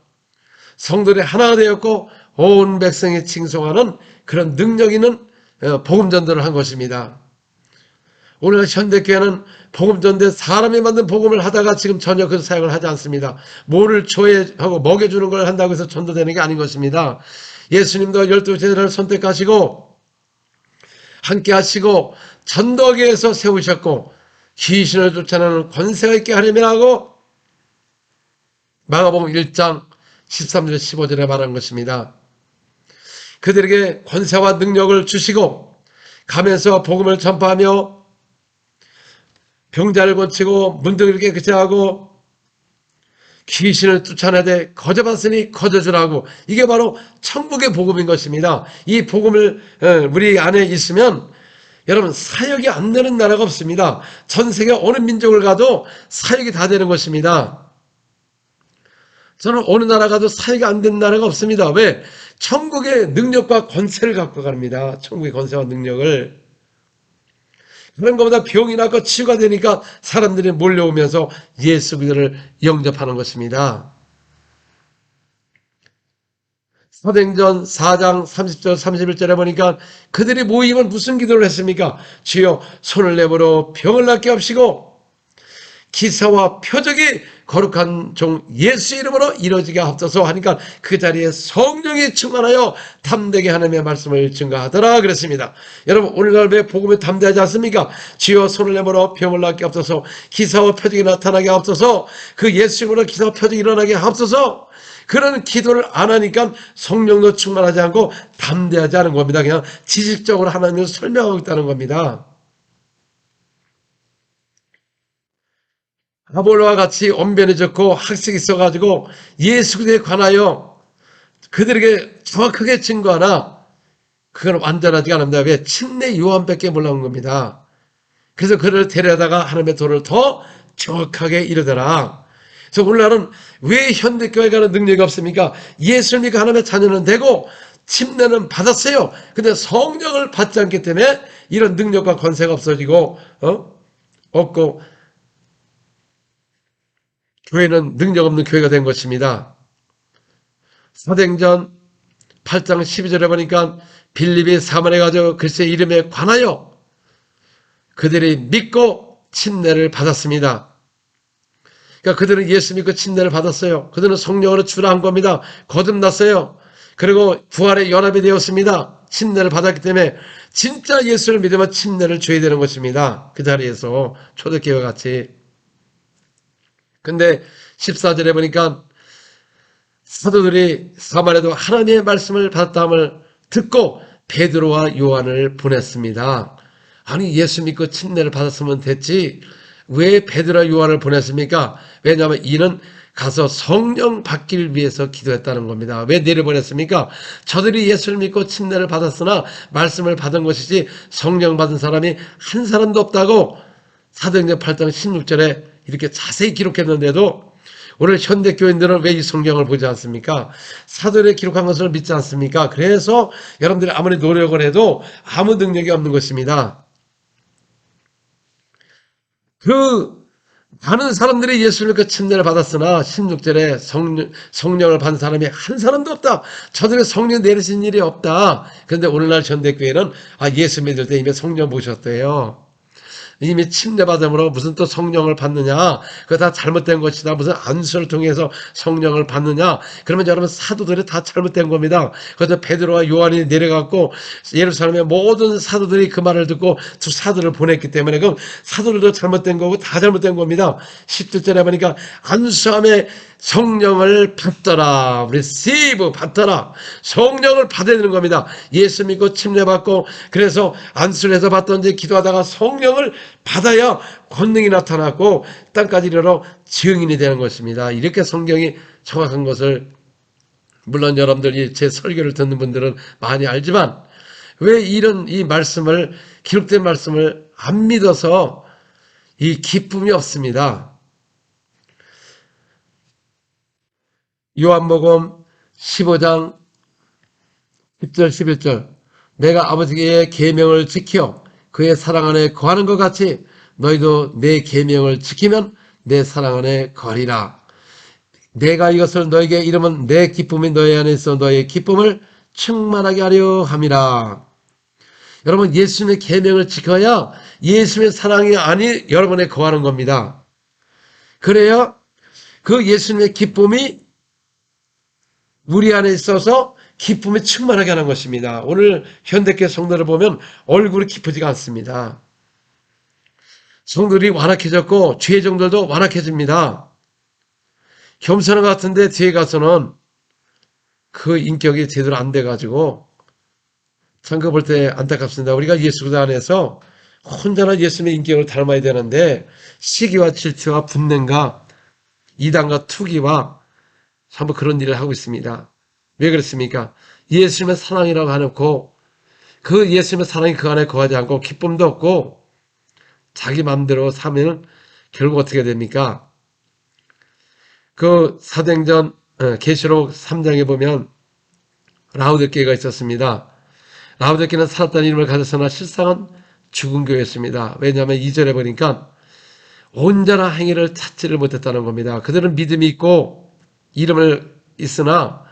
성도들이 하나가 되었고 온 백성이 칭송하는 그런 능력 있는 복음 전도를 한 것입니다. 오늘 현대교회는 복음 전도에 사람이 만든 복음을 하다가 지금 전혀 그 사역을 하지 않습니다. 뭐를 조회하고 먹여주는 걸 한다고 해서 전도되는 게 아닌 것입니다. 예수님도 12 제자를 선택하시고 함께 하시고 전도하기 위해서 세우셨고 귀신을 쫓아내는 권세가 있게 하려면 하고 마가복음 1장 13절 15절에 말한 것입니다. 그들에게 권세와 능력을 주시고 가면서 복음을 전파하며 병자를 고치고 문둥이를 깨끗이 하고 귀신을 쫓아내되 거저봤으니 거저주라고. 이게 바로 천국의 복음인 것입니다. 이 복음을 우리 안에 있으면 여러분 사역이 안 되는 나라가 없습니다. 전 세계 어느 민족을 가도 사역이 다 되는 것입니다. 저는 어느 나라 가도 사역이 안 되는 나라가 없습니다. 왜? 천국의 능력과 권세를 갖고 갑니다. 천국의 권세와 능력을. 그런 것보다 병이 나고 치유가 되니까 사람들이 몰려오면서 예수 그리스도를 영접하는 것입니다. 사도행전 4장 30절 31절에 보니까 그들이 모이면 무슨 기도를 했습니까? 주여 손을 내밀어 병을 낫게 하시고 기사와 표적이 거룩한 종 예수 이름으로 이루어지게 하옵소서 하니까 그 자리에 성령이 충만하여 담대게 하나님의 말씀을 증거하더라 그랬습니다. 여러분 오늘날 왜 복음에 담대하지 않습니까? 주여 손을 내밀어 병을 낫게 하옵소서 기사와 표적이 나타나게 하옵소서 그 예수 이름으로 기사와 표적이 일어나게 하옵소서 그런 기도를 안 하니까 성령도 충만하지 않고 담대하지 않은 겁니다. 그냥 지식적으로 하나님을 설명하고 있다는 겁니다. 아볼로와 같이 언변이 좋고 학식이 있어가지고 예수 그리스도에 관하여 그들에게 정확하게 증거하나 그건 완전하지 않습니다. 왜? 침례 요한밖에 몰라온 겁니다. 그래서 그를 데려다가 하나님의 도를 더 정확하게 이루더라. 그래서 오늘날은 왜 현대교회가는 능력이 없습니까? 예수를 믿고 하나님의 자녀는 되고 침례는 받았어요. 근데 성령을 받지 않기 때문에 이런 능력과 권세가 없어지고 없고 교회는 능력 없는 교회가 된 것입니다. 사도행전 8장 12절에 보니까 빌립이 사마리아에 가서 글쎄 이름에 관하여 그들이 믿고 침례를 받았습니다. 그러니까 그들은 예수 믿고 침례를 받았어요. 그들은 성령으로 주라한 겁니다. 거듭났어요. 그리고 부활에 연합이 되었습니다. 침례를 받았기 때문에 진짜 예수를 믿으면 침례를 줘야 되는 것입니다. 그 자리에서 초대교회 같이. 근데 14절에 보니까 사도들이 사마리아도 하나님의 말씀을 받았다함을 듣고 베드로와 요한을 보냈습니다. 아니 예수 믿고 침례를 받았으면 됐지 왜 베드로와 요한을 보냈습니까? 왜냐하면 이는 가서 성령 받기를 위해서 기도했다는 겁니다. 왜 내려보냈습니까? 저들이 예수를 믿고 침례를 받았으나 말씀을 받은 것이지 성령 받은 사람이 한 사람도 없다고 사도행전 8장 16절에 이렇게 자세히 기록했는데도 오늘 현대교인들은 왜 이 성경을 보지 않습니까? 사도들이 기록한 것을 믿지 않습니까? 그래서 여러분들이 아무리 노력을 해도 아무 능력이 없는 것입니다. 많은 사람들이 예수를 믿고 침례를 받았으나 16절에 성령을 받은 사람이 한 사람도 없다. 저들의 성령 내리신 일이 없다. 그런데 오늘날 현대교회는 예수 믿을 때 이미 성령 보셨대요. 이미 침례받음으로 무슨 또 성령을 받느냐? 그거 다 잘못된 것이다. 무슨 안수를 통해서 성령을 받느냐? 그러면 여러분 사도들이 다 잘못된 겁니다. 그래서 베드로와 요한이 내려갔고 예루살렘의 모든 사도들이 그 말을 듣고 두 사도를 보냈기 때문에 그럼 사도들도 잘못된 거고 다 잘못된 겁니다. 17절에 보니까 안수함에 성령을 받더라. receive 받더라. 성령을 받아야 되는 겁니다. 예수 믿고 침례받고 그래서 안수를 해서 받던지 기도하다가 성령을 받아야 권능이 나타났고 땅까지 이르러 증인이 되는 것입니다. 이렇게 성경이 정확한 것을 물론 여러분들이 제 설교를 듣는 분들은 많이 알지만 왜 이런 이 말씀을 기록된 말씀을 안 믿어서 이 기쁨이 없습니다. 요한복음 15장 10절 11절 내가 아버지의 계명을 지켜 그의 사랑 안에 거하는 것 같이 너희도 내 계명을 지키면 내 사랑 안에 거리라. 내가 이것을 너에게 이르면 내 기쁨이 너희 안에 있어 너희의 기쁨을 충만하게 하려 함이라. 여러분 예수님의 계명을 지켜야 예수님의 사랑이 안에 여러분에 거하는 겁니다. 그래야 그 예수님의 기쁨이 우리 안에 있어서 기쁨이 충만하게 하는 것입니다. 오늘 현대교회 성도를 보면 얼굴이 기쁘지가 않습니다. 성도들이 완악해졌고 죄의 정도도 완악해집니다. 겸손한 것 같은데 뒤에 가서는 그 인격이 제대로 안 돼가지고 참 그거 볼 때 안타깝습니다. 우리가 예수 그리스도 안에서 혼자나 예수님의 인격을 닮아야 되는데 시기와 질투와 분냄과 이단과 투기와 전부 그런 일을 하고 있습니다. 왜 그렇습니까? 예수님의 사랑이라고 해놓고 그 예수님의 사랑이 그 안에 거하지 않고 기쁨도 없고 자기 마음대로 사면 결국 어떻게 됩니까? 그 사도행전 계시록 3장에 보면 라우디게가 있었습니다. 라우디게는 살았다는 이름을 가졌으나 실상은 죽은 교회였습니다. 왜냐하면 2절에 보니까 온전한 행위를 찾지를 못했다는 겁니다. 그들은 믿음이 있고 이름을 있으나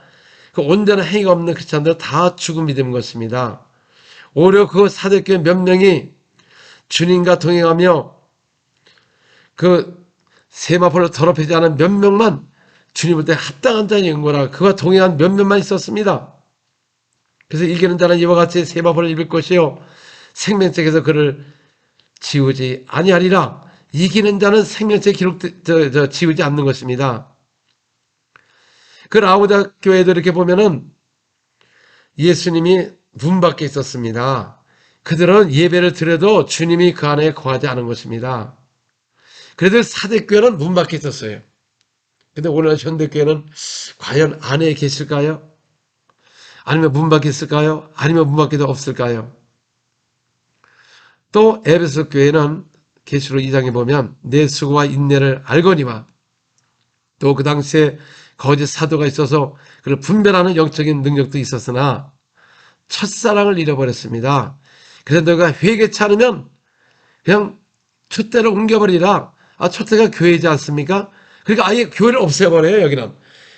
그 온전한 행위가 없는 크리스찬들은 다 죽음이 된 것입니다. 오히려 그 사도교회 몇 명이 주님과 동행하며 그 세마포를 더럽히지 않은 몇 명만 주님을 때 합당한 자니 연고라 그와 동행한 몇 명만 있었습니다. 그래서 이기는 자는 이와 같이 세마포를 입을 것이요 생명책에서 그를 지우지 아니하리라. 이기는 자는 생명책 기록 지우지 않는 것입니다. 그 라오디아 교회도 이렇게 보면은 예수님이 문 밖에 있었습니다. 그들은 예배를 드려도 주님이 그 안에 거하지 않은 것입니다. 그래도 사대교회는 문 밖에 있었어요. 근데 오늘날 현대교회는 과연 안에 계실까요? 아니면 문 밖에 있을까요? 아니면 문 밖에도 없을까요? 또 에베소 교회는 계시록 2장에 보면 내 수고와 인내를 알거니와 또 그 당시에 거짓 사도가 있어서 그를 분별하는 영적인 능력도 있었으나 첫사랑을 잃어버렸습니다. 그래서 너가 회개치 않으면 그냥 촛대를 옮겨버리라. 촛대가 교회이지 않습니까? 그러니까 아예 교회를 없애버려요, 여기는.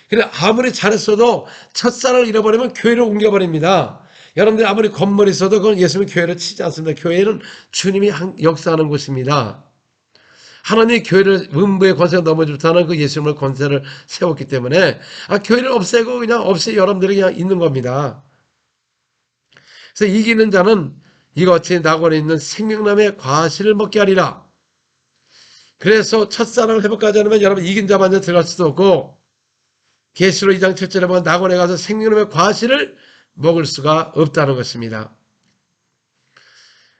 그래, 아무리 잘했어도 첫사랑을 잃어버리면 교회를 옮겨버립니다. 여러분들이 아무리 건물이 있어도 그건 예수님 교회를 치지 않습니다. 교회는 주님이 역사하는 곳입니다. 하나님이 교회를 음부의 권세가 넘어줄다는 그 예수님의 권세를 세웠기 때문에 교회를 없애고 그냥 없이 여러분들이 그냥 있는 겁니다. 그래서 이기는 자는 이같이 낙원에 있는 생명나무의 과실을 먹게 하리라. 그래서 첫사랑을 회복하지 않으면 여러분 이긴 자만 들어갈 수도 없고 계시록 2장 7절에 보면 낙원에 가서 생명나무의 과실을 먹을 수가 없다는 것입니다.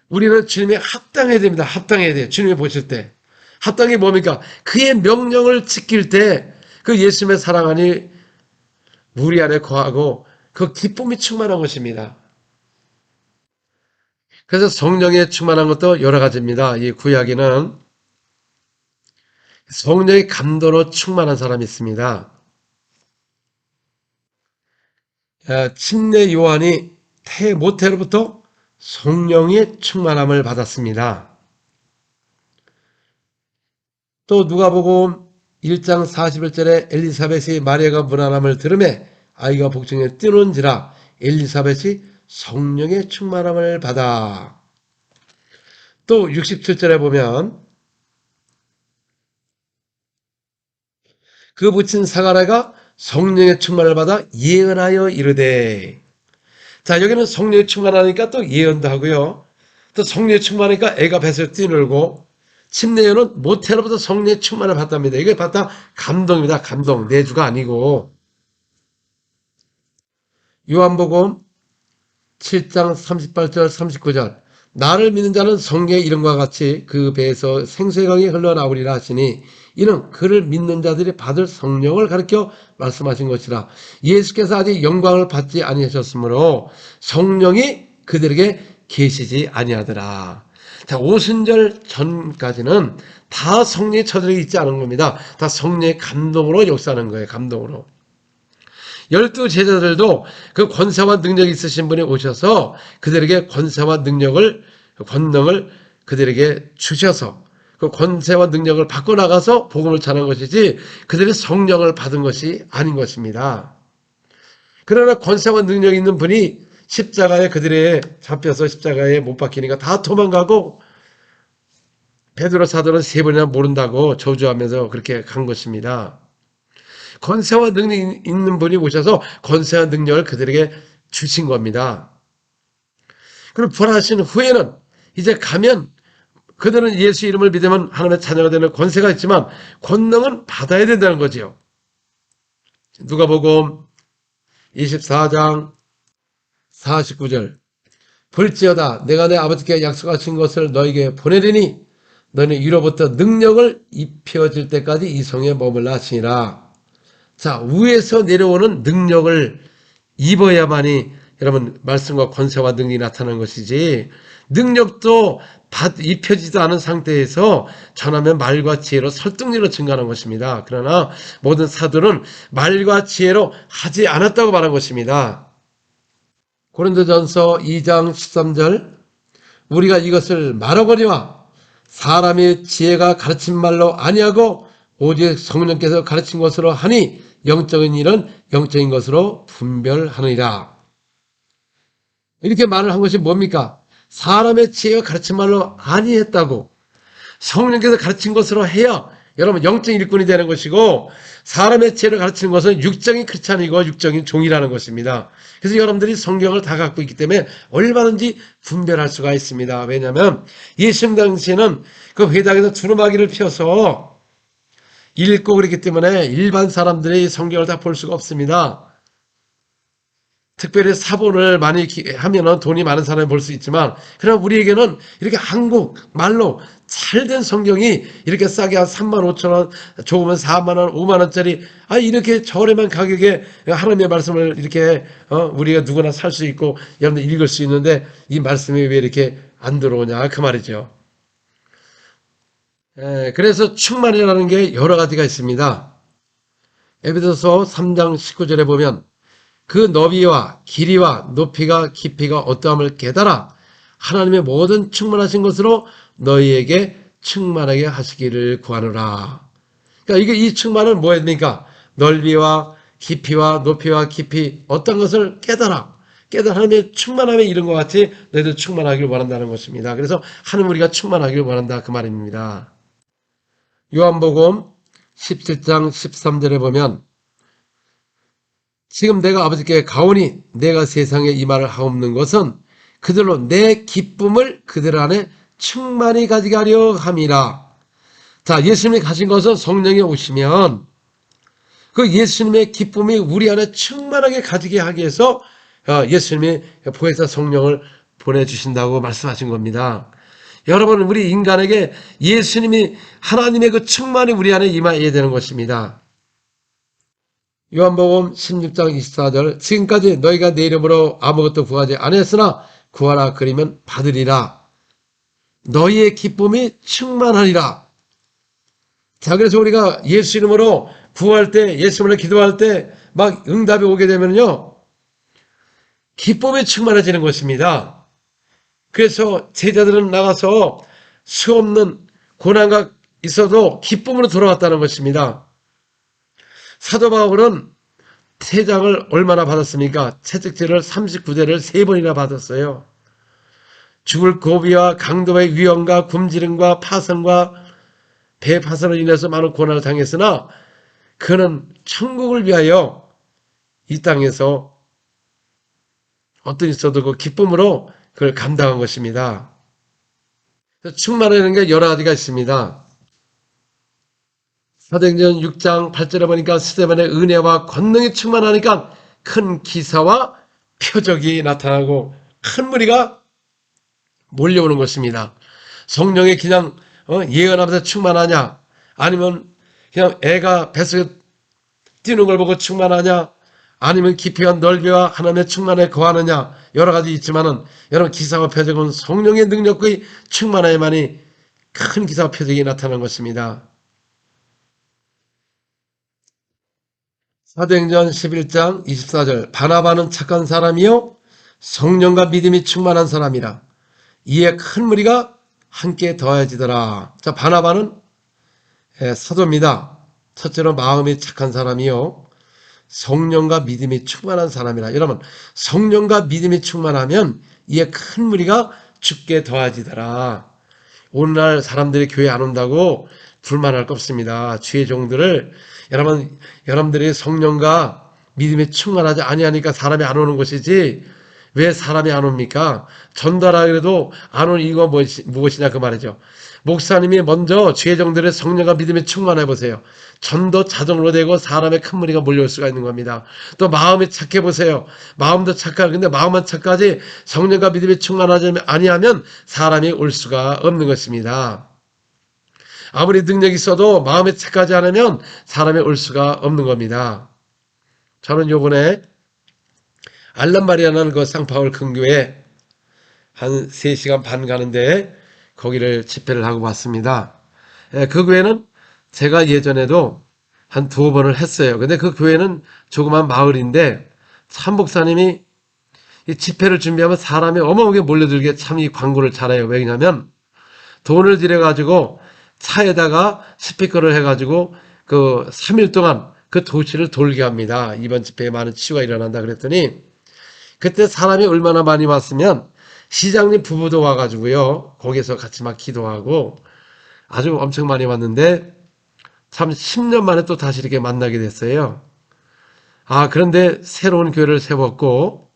우리는 주님에 합당해야 됩니다. 합당해야 돼요. 주님이 보실 때. 합당이 뭡니까? 그의 명령을 지킬 때 그 예수님의 사랑하니 우리 안에 거하고 그 기쁨이 충만한 것입니다. 그래서 성령에 충만한 것도 여러 가지입니다. 이 구약에는 성령의 감도로 충만한 사람이 있습니다. 침례 요한이 모태로부터 성령의 충만함을 받았습니다. 또 누가복음 1장 41절에 엘리사벳이 마리아가 문안함을 들으매 아이가 복중에 뛰는지라 엘리사벳이 성령의 충만함을 받아. 또 67절에 보면 그 부친 사가랴가 성령의 충만을 받아 예언하여 이르되. 자, 여기는 성령의 충만하니까 또 예언도 하고요. 또 성령의 충만하니까 애가 뱃을 뛰놀고 침례요는 모태로부터 성령의 충만을 받답니다. 이게 받다 감동입니다. 감동. 내주가 아니고. 요한복음 7장 38절 39절 나를 믿는 자는 성경의 이름과 같이 그 배에서 생수의 강이 흘러나오리라 하시니 이는 그를 믿는 자들이 받을 성령을 가르쳐 말씀하신 것이라. 예수께서 아직 영광을 받지 아니하셨으므로 성령이 그들에게 계시지 아니하더라. 자, 오순절 전까지는 다 성령의 처들이 있지 않은 겁니다. 다 성령의 감동으로 역사하는 거예요. 감동으로. 12 제자들도 그 권세와 능력이 있으신 분이 오셔서 그들에게 권세와 능력을, 권능을 그들에게 주셔서 그 권세와 능력을 받고 나가서 복음을 전한 것이지 그들이 성령을 받은 것이 아닌 것입니다. 그러나 권세와 능력이 있는 분이 십자가에 그들에 잡혀서 십자가에 못 박히니까 다 도망가고 베드로 사도는 3번이나 모른다고 저주하면서 그렇게 간 것입니다. 권세와 능력이 있는 분이 오셔서 권세와 능력을 그들에게 주신 겁니다. 그리고 부활하신 후에는 이제 가면 그들은 예수 이름을 믿으면 하나님의 자녀가 되는 권세가 있지만 권능은 받아야 된다는 거죠. 누가복음 24장 49절 볼지어다 내가 내 아버지께 약속하신 것을 너에게 보내리니 너는 이로부터 능력을 입혀질 때까지 이 성에 머물라 하시니라. 자, 위에서 내려오는 능력을 입어야만이 여러분 말씀과 권세와 능력이 나타나는 것이지 능력도 입혀지지도 않은 상태에서 전하면 말과 지혜로 설득력으로 증가하는 것입니다. 그러나 모든 사도는 말과 지혜로 하지 않았다고 말한 것입니다. 고린도전서 2장 13절 우리가 이것을 말하거니와 사람의 지혜가 가르친 말로 아니하고 오직 성령께서 가르친 것으로 하니 영적인 일은 영적인 것으로 분별하느니라. 이렇게 말을 한 것이 뭡니까? 사람의 지혜와 가르친 말로 아니했다고. 성령께서 가르친 것으로 해야 여러분 영적인 일꾼이 되는 것이고, 사람의 지혜를 가르치는 것은 육적인 크리스찬이고 육적인 종이라는 것입니다. 그래서 여러분들이 성경을 다 갖고 있기 때문에 얼마든지 분별할 수가 있습니다. 왜냐하면 예수님 당시에는 그 회당에서 두루마기를 펴서 읽고 그랬기 때문에 일반 사람들이 성경을 다 볼 수가 없습니다. 특별히 사본을 많이 하면은 돈이 많은 사람이 볼 수 있지만, 그러나 우리에게는 이렇게 한국 말로 잘된 성경이 이렇게 싸게 한 35,000원, 좋으면 4만원, 5만원짜리, 이렇게 저렴한 가격에 하나님의 말씀을 이렇게, 우리가 누구나 살 수 있고, 여러분들 읽을 수 있는데, 이 말씀이 왜 이렇게 안 들어오냐, 그 말이죠. 그래서 충만이라는 게 여러 가지가 있습니다. 에베소서 3장 19절에 보면, 그 너비와 길이와 높이가 깊이가 어떠함을 깨달아 하나님의 모든 충만하신 것으로 너희에게 충만하게 하시기를 구하노라. 그러니까 이 충만은 뭐입니까? 넓이와 깊이와 높이와 깊이 어떤 것을 깨달아 하나님의 충만함에 이른 것 같이 너희도 충만하기를 원한다는 것입니다. 그래서 하나님 우리가 충만하기를 원한다, 그 말입니다. 요한복음 17장 13절에 보면, 지금 내가 아버지께 가오니 내가 세상에 이 말을 하옵는 것은 그들로 내 기쁨을 그들 안에 충만히 가지게 하려 함이라. 자, 예수님이 가신 것은 성령이 오시면 그 예수님의 기쁨이 우리 안에 충만하게 가지게 하기 위해서 예수님이 보혜사 성령을 보내주신다고 말씀하신 겁니다. 여러분, 우리 인간에게 예수님이 하나님의 그 충만이 우리 안에 임해야 되는 것입니다. 요한복음 16장 24절, 지금까지 너희가 내 이름으로 아무것도 구하지 아니했으나 구하라 그리면 받으리라. 너희의 기쁨이 충만하리라. 자, 그래서 우리가 예수 이름으로 구할 때, 예수 이름으로 기도할 때 막 응답이 오게 되면요, 기쁨이 충만해지는 것입니다. 그래서 제자들은 나가서 수없는 고난가 있어도 기쁨으로 돌아왔다는 것입니다. 사도 바울은 태장을 얼마나 받았습니까? 채찍질을 39대를 3번이나 받았어요. 죽을 고비와 강도의 위험과 굶주림과 파선과 배 파선으로 인해서 많은 고난을 당했으나 그는 천국을 위하여 이 땅에서 어떤 있어도 그 기쁨으로 그걸 감당한 것입니다. 충만하는 게 여러 가지가 있습니다. 사도행전 6장 8절에 보니까 스데반의 은혜와 권능이 충만하니까 큰 기사와 표적이 나타나고 큰 무리가 몰려오는 것입니다. 성령이 그냥 예언하면서 충만하냐, 아니면 그냥 애가 뱃속에 뛰는 걸 보고 충만하냐, 아니면 깊이와 넓이와 하나님의 충만에 거하느냐, 여러 가지 있지만은 여러분, 기사와 표적은 성령의 능력의 충만함에만이 큰 기사와 표적이 나타나는 것입니다. 사도행전 11장 24절, 바나바는 착한 사람이요 성령과 믿음이 충만한 사람이라 이에 큰 무리가 함께 더해지더라. 자, 바나바는 사도입니다. 첫째로 마음이 착한 사람이요 성령과 믿음이 충만한 사람이라. 여러분, 성령과 믿음이 충만하면 이에 큰 무리가 죽게 더해지더라. 오늘날 사람들이 교회 안 온다고 불만할 거 없습니다. 주의 종들을 여러분들이 성령과 믿음이 충만하지 아니하니까 사람이 안 오는 것이지, 왜 사람이 안 옵니까? 전달하기라도 안 오는 이유가 무엇이냐, 그 말이죠. 목사님이 먼저 주의 종들의 성령과 믿음이 충만해 보세요. 전도 자동으로 되고 사람의 큰 무리가 몰려올 수가 있는 겁니다. 또 마음이 착해 보세요. 마음도 착하고, 근데 마음만 착하지 성령과 믿음이 충만하지 아니하면 사람이 올 수가 없는 것입니다. 아무리 능력이 있어도 마음에 착하지 않으면 사람이 올 수가 없는 겁니다. 저는 요번에 알란마리아라는 그 상파울 근교에 한 3시간 반 가는데 거기를 집회를 하고 왔습니다. 그 교회는 제가 예전에도 한 2번을 했어요. 근데 그 교회는 조그만 마을인데 참 목사님이 이 집회를 준비하면 사람이 어마어마하게 몰려들게 참 이 광고를 잘해요. 왜냐하면 돈을 들여가지고 차에다가 스피커를 해가지고 그 3일 동안 그 도시를 돌게 합니다. 이번 집회에 많은 치유가 일어난다 그랬더니 그때 사람이 얼마나 많이 왔으면 시장님 부부도 와가지고요. 거기서 같이 막 기도하고 아주 엄청 많이 왔는데 참 10년 만에 또 다시 이렇게 만나게 됐어요. 그런데 새로운 교회를 세웠고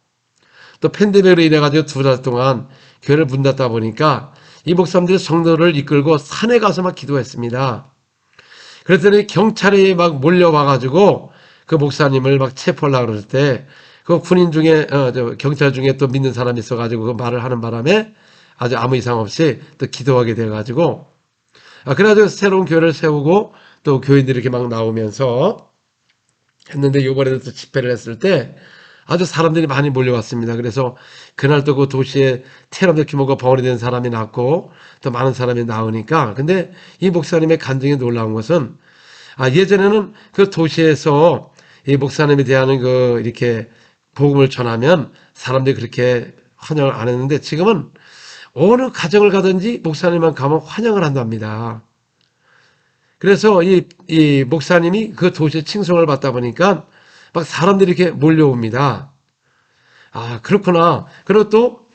또 팬데믹으로 인해가지고 2달 동안 교회를 문 닫다 보니까 이 목사님들이 성도를 이끌고 산에 가서 막 기도했습니다. 그랬더니 경찰이 막 몰려와가지고 그 목사님을 막 체포하려고 그럴 때 그 군인 중에, 경찰 중에 또 믿는 사람이 있어가지고 그 말을 하는 바람에 아주 아무 이상 없이 또 기도하게 돼가지고, 그래가지고 새로운 교회를 세우고 또 교인들이 이렇게 막 나오면서 했는데 이번에도 또 집회를 했을 때 아주 사람들이 많이 몰려왔습니다. 그래서 그날 또 그 도시에 테러도 규모가 벙어리 된 사람이 났고 또 많은 사람이 나오니까 근데 이 목사님의 간증이 놀라운 것은 예전에는 그 도시에서 이 목사님에 대한 이렇게 복음을 전하면 사람들이 그렇게 환영을 안 했는데 지금은 어느 가정을 가든지 목사님만 가면 환영을 한답니다. 그래서 이 목사님이 그 도시에 칭송을 받다 보니까 막 사람들이 이렇게 몰려옵니다. 그렇구나. 그리고 또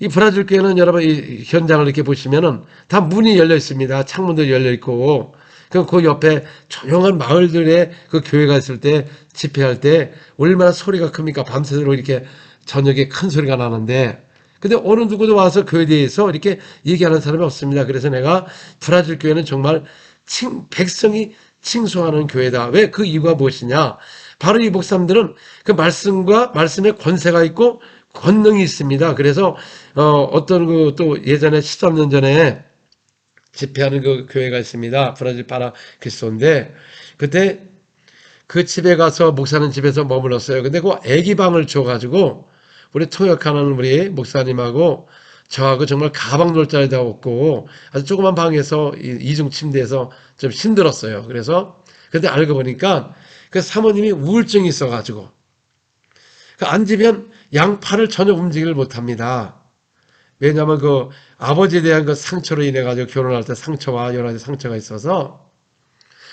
이 브라질 교회는 여러분 이 현장을 이렇게 보시면은 다 문이 열려 있습니다. 창문도 열려 있고 그 옆에 조용한 마을들의 그 교회가 있을 때 집회할 때 얼마나 소리가 큽니까? 밤새도록 이렇게 저녁에 큰 소리가 나는데 근데 어느 누구도 와서 교회에 대해서 이렇게 얘기하는 사람이 없습니다. 그래서 내가 브라질 교회는 정말 백성이 칭송하는 교회다. 왜? 그 이유가 무엇이냐? 바로 이 목사님들은 그 말씀과 말씀의 권세가 있고 권능이 있습니다. 그래서 어떤 또 예전에 13년 전에 집회하는 그 교회가 있습니다. 브라질 파라크리스토인데 그때 그 집에 가서 목사님 집에서 머물렀어요. 근데 그 애기 방을 줘가지고 우리 통역하는 우리 목사님하고 저하고 정말 가방 놓을 자리도 없고 아주 조그만 방에서 이중 침대에서 좀 힘들었어요. 그래서 근데 알고 보니까 그 사모님이 우울증이 있어가지고 그 앉으면 양팔을 전혀 움직이를 못합니다. 왜냐하면 그 아버지에 대한 그 상처로 인해 가지고 결혼할 때 상처와 여러 가지 상처가 있어서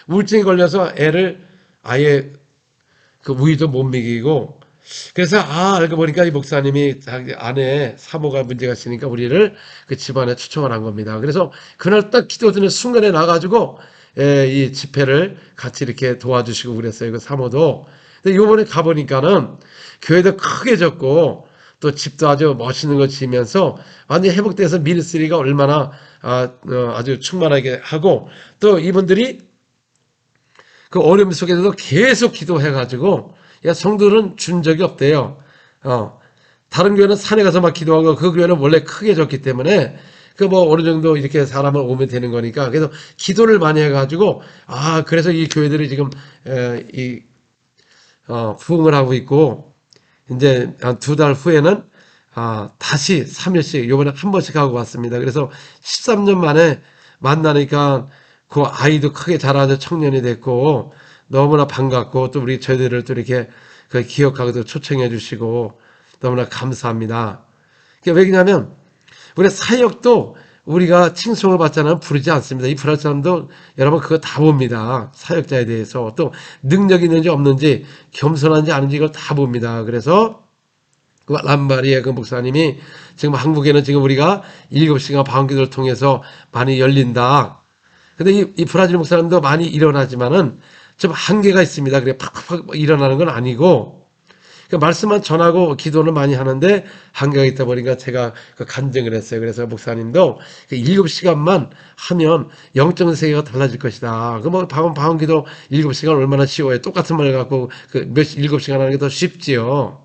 우울증이 걸려서 애를 아예 그 우유도 못 먹이고 그래서 알고 보니까 이 목사님이 자기 아내 사모가 문제가 있으니까 우리를 그 집안에 초청을 한 겁니다. 그래서 그날 딱 기도드리는 순간에 나가지고 이 집회를 같이 이렇게 도와주시고 그랬어요. 그 사모도. 근데 요번에 가보니까는 교회도 크게 졌고 또 집도 아주 멋있는 거 지으면서 완전히 회복돼서 미니스트리가 얼마나 아주 충만하게 하고 또 이분들이 그 어려움 속에서도 계속 기도해가지고 성도들은 준 적이 없대요. 다른 교회는 산에 가서 막 기도하고 그 교회는 원래 크게 졌기 때문에 그 어느 정도 이렇게 사람을 오면 되는 거니까 그래서 기도를 많이 해가지고 그래서 이 교회들이 지금 부흥을 하고 있고 이제 한 2달 후에는 다시 3일씩 요번에 한 번씩 하고 왔습니다. 그래서 13년 만에 만나니까 그 아이도 크게 자라서 청년이 됐고 너무나 반갑고 또 우리 저희들을 또 이렇게 기억하고 또 초청해 주시고 너무나 감사합니다. 왜냐하면 우리 사역도 우리가 칭송을 받잖아요. 부르지 않습니다. 이 브라질 사람도 여러분 그거 다 봅니다. 사역자에 대해서 또 능력이 있는지 없는지 겸손한지 아닌지 이걸 다 봅니다. 그래서 그 람바리의 그 목사님이 지금 한국에는 지금 우리가 7시간 방언기도를 통해서 많이 열린다. 근데 이 브라질 목사님도 많이 일어나지만은 좀 한계가 있습니다. 그래 팍팍 일어나는 건 아니고 그 말씀만 전하고 기도는 많이 하는데 한계가 있다 보니까 제가 그 간증을 했어요. 그래서 목사님도 그 7시간만 하면 영적 세계가 달라질 것이다. 그 방언기도 7시간 얼마나 쉬워요. 똑같은 말 갖고 7시간 하는 게 더 쉽지요.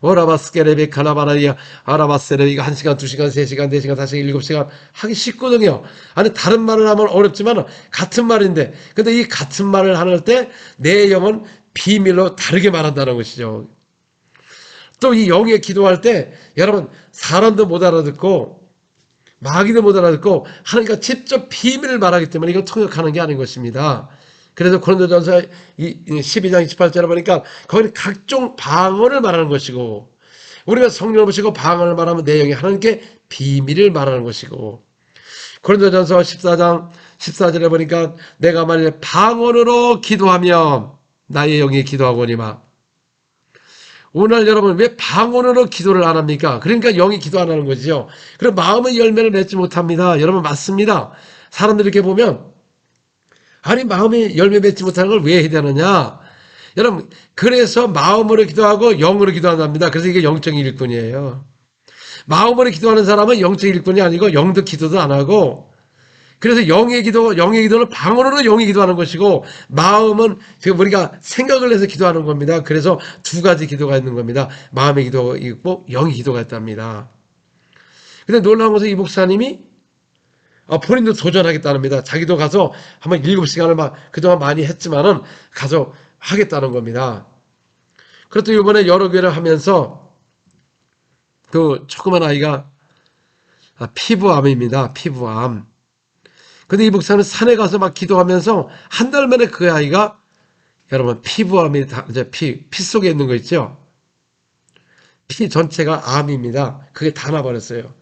오라바스케레비 칼라바라리아 아라바스레비가 1시간, 2시간, 3시간, 4시간, 5시간, 7시간 하기 쉽거든요. 아니 다른 말을 하면 어렵지만 같은 말인데 근데 이 같은 말을 할 때 내 영은 비밀로 다르게 말한다는 것이죠. 또 이 영에 기도할 때 여러분 사람도 못 알아듣고 마귀도 못 알아듣고 하나님과 직접 비밀을 말하기 때문에 이걸 통역하는 게 아닌 것입니다. 그래서 고린도전서 12장 28절에 보니까 거기는 각종 방언을 말하는 것이고 우리가 성령을 보시고 방언을 말하면 내용이 하나님께 비밀을 말하는 것이고 고린도전서 14장 14절에 보니까 내가 만일 방언으로 기도하면 나의 영이 기도하거니와. 오늘 여러분 왜 방언으로 기도를 안 합니까? 그러니까 영이 기도 안 하는 거죠. 그럼 마음의 열매를 맺지 못합니다. 여러분 맞습니다. 사람들 이렇게 보면 아니 마음의 열매 맺지 못하는 걸 왜 해야 되느냐? 여러분 그래서 마음으로 기도하고 영으로 기도한답니다. 그래서 이게 영적 일꾼이에요. 마음으로 기도하는 사람은 영적 일꾼이 아니고 영도 기도도 안 하고, 그래서 영의 기도는 방언으로 영이 기도하는 것이고, 마음은 지금 우리가 생각을 해서 기도하는 겁니다. 그래서 두 가지 기도가 있는 겁니다. 마음의 기도가 있고 영의 기도가 있답니다. 근데 놀라운 것은 이 목사님이 본인도 도전하겠다는니다. 자기도 가서 한번 7시간을 막 그동안 많이 했지만은 가서 하겠다는 겁니다. 그렇다고 이번에 여러 교회를 하면서 그 조그만 아이가 피부암입니다. 피부암. 근데 이 목사는 산에 가서 막 기도하면서 한 달 만에 그 아이가 여러분 피부암이 이제 피 속에 있는 거 있죠? 피 전체가 암입니다. 그게 다 나버렸어요.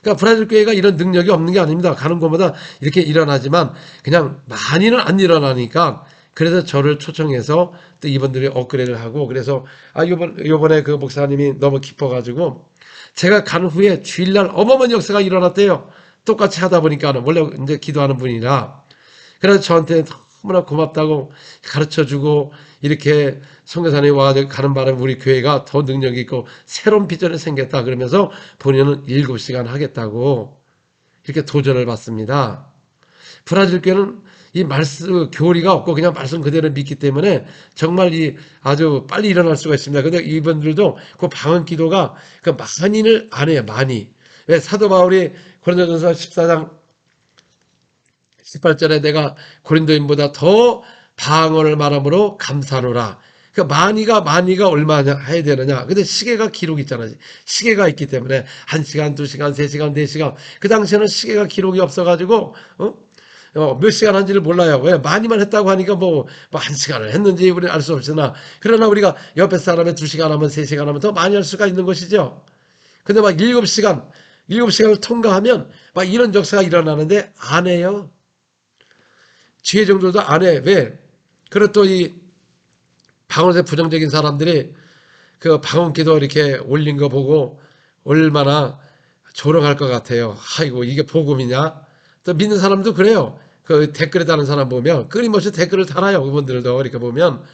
그러니까 브라질 교회가 이런 능력이 없는 게 아닙니다. 가는 곳마다 이렇게 일어나지만 그냥 많이는 안 일어나니까, 그래서 저를 초청해서 또 이분들이 업그레이드를 하고, 그래서 요번에 그 목사님이 너무 기뻐가지고 제가 간 후에 주일날 어마어마한 역사가 일어났대요. 똑같이 하다 보니까는 원래 이제 기도하는 분이라. 그래서 저한테 너무나 고맙다고 가르쳐주고, 이렇게 선교사님이 와가지고 가는 바람에 우리 교회가 더 능력이 있고 새로운 비전이 생겼다 그러면서 본인은 7시간 하겠다고 이렇게 도전을 받습니다. 브라질 교회는 이 말씀 교리가 없고 그냥 말씀 그대로 믿기 때문에 정말 이 아주 빨리 일어날 수가 있습니다. 근데 이분들도 그 방언 기도가 그 많이를 안 해요. 많이. 왜 사도 바울이 고린도전서 14장 18절에 내가 고린도인보다 더 방언을 말함으로 감사노라. 그 많이가 얼마나 해야 되느냐. 근데 시계가 기록이 있잖아요. 시계가 있기 때문에 1시간, 2시간, 3시간, 4시간. 그 당시에는 시계가 기록이 없어가지고 몇 시간 한지를 몰라요. 왜? 많이만 했다고 하니까 뭐 1시간을 했는지 우리는 알 수 없으나, 그러나 우리가 옆에 사람의 2시간 하면 3시간 하면 더 많이 할 수가 있는 것이죠. 근데 막 7시간을 통과하면 막 이런 역사가 일어나는데 안 해요. 지혜 정도도 안 해. 왜? 그리고 또 이 방언에 부정적인 사람들이 그 방언 기도 이렇게 올린 거 보고 얼마나 조롱할 것 같아요. 아이고 이게 복음이냐? 또 믿는 사람도 그래요. 그 댓글에 다는 사람 보면 끊임없이 댓글을 달아요. 그분들도 이렇게 보면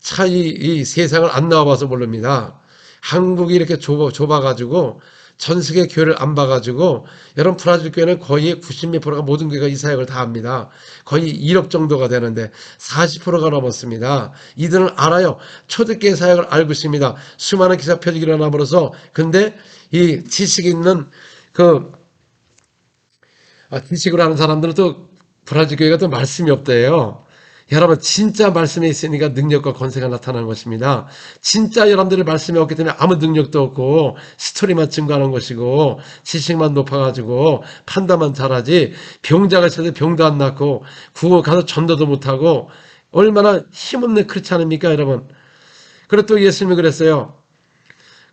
차 이 세상을 안 나와봐서 모릅니다. 한국이 이렇게 좁아가지고 전 세계 교회를 안 봐가지고, 여러분 브라질 교회는 거의 90몇 %가 모든 교회가 이 사역을 다 합니다. 거의 1억 정도가 되는데 40%가 넘었습니다. 이들은 알아요. 초대교회 사역을 알고 있습니다. 수많은 기사 표적이 일어남으로써. 근데 이 지식이 있는 지식을 하는 사람들은 또 브라질 교회가 또 말씀이 없대요. 여러분 진짜 말씀에 있으니까 능력과 권세가 나타나는 것입니다. 진짜 여러분들이 말씀이 없기 때문에 아무 능력도 없고 스토리만 증거하는 것이고 지식만 높아가지고 판단만 잘하지, 병자가 있어도 병도 안 낫고 구호 가서 전도도 못하고 얼마나 힘없는, 그렇지 않습니까 여러분? 그리고 또 예수님이 그랬어요.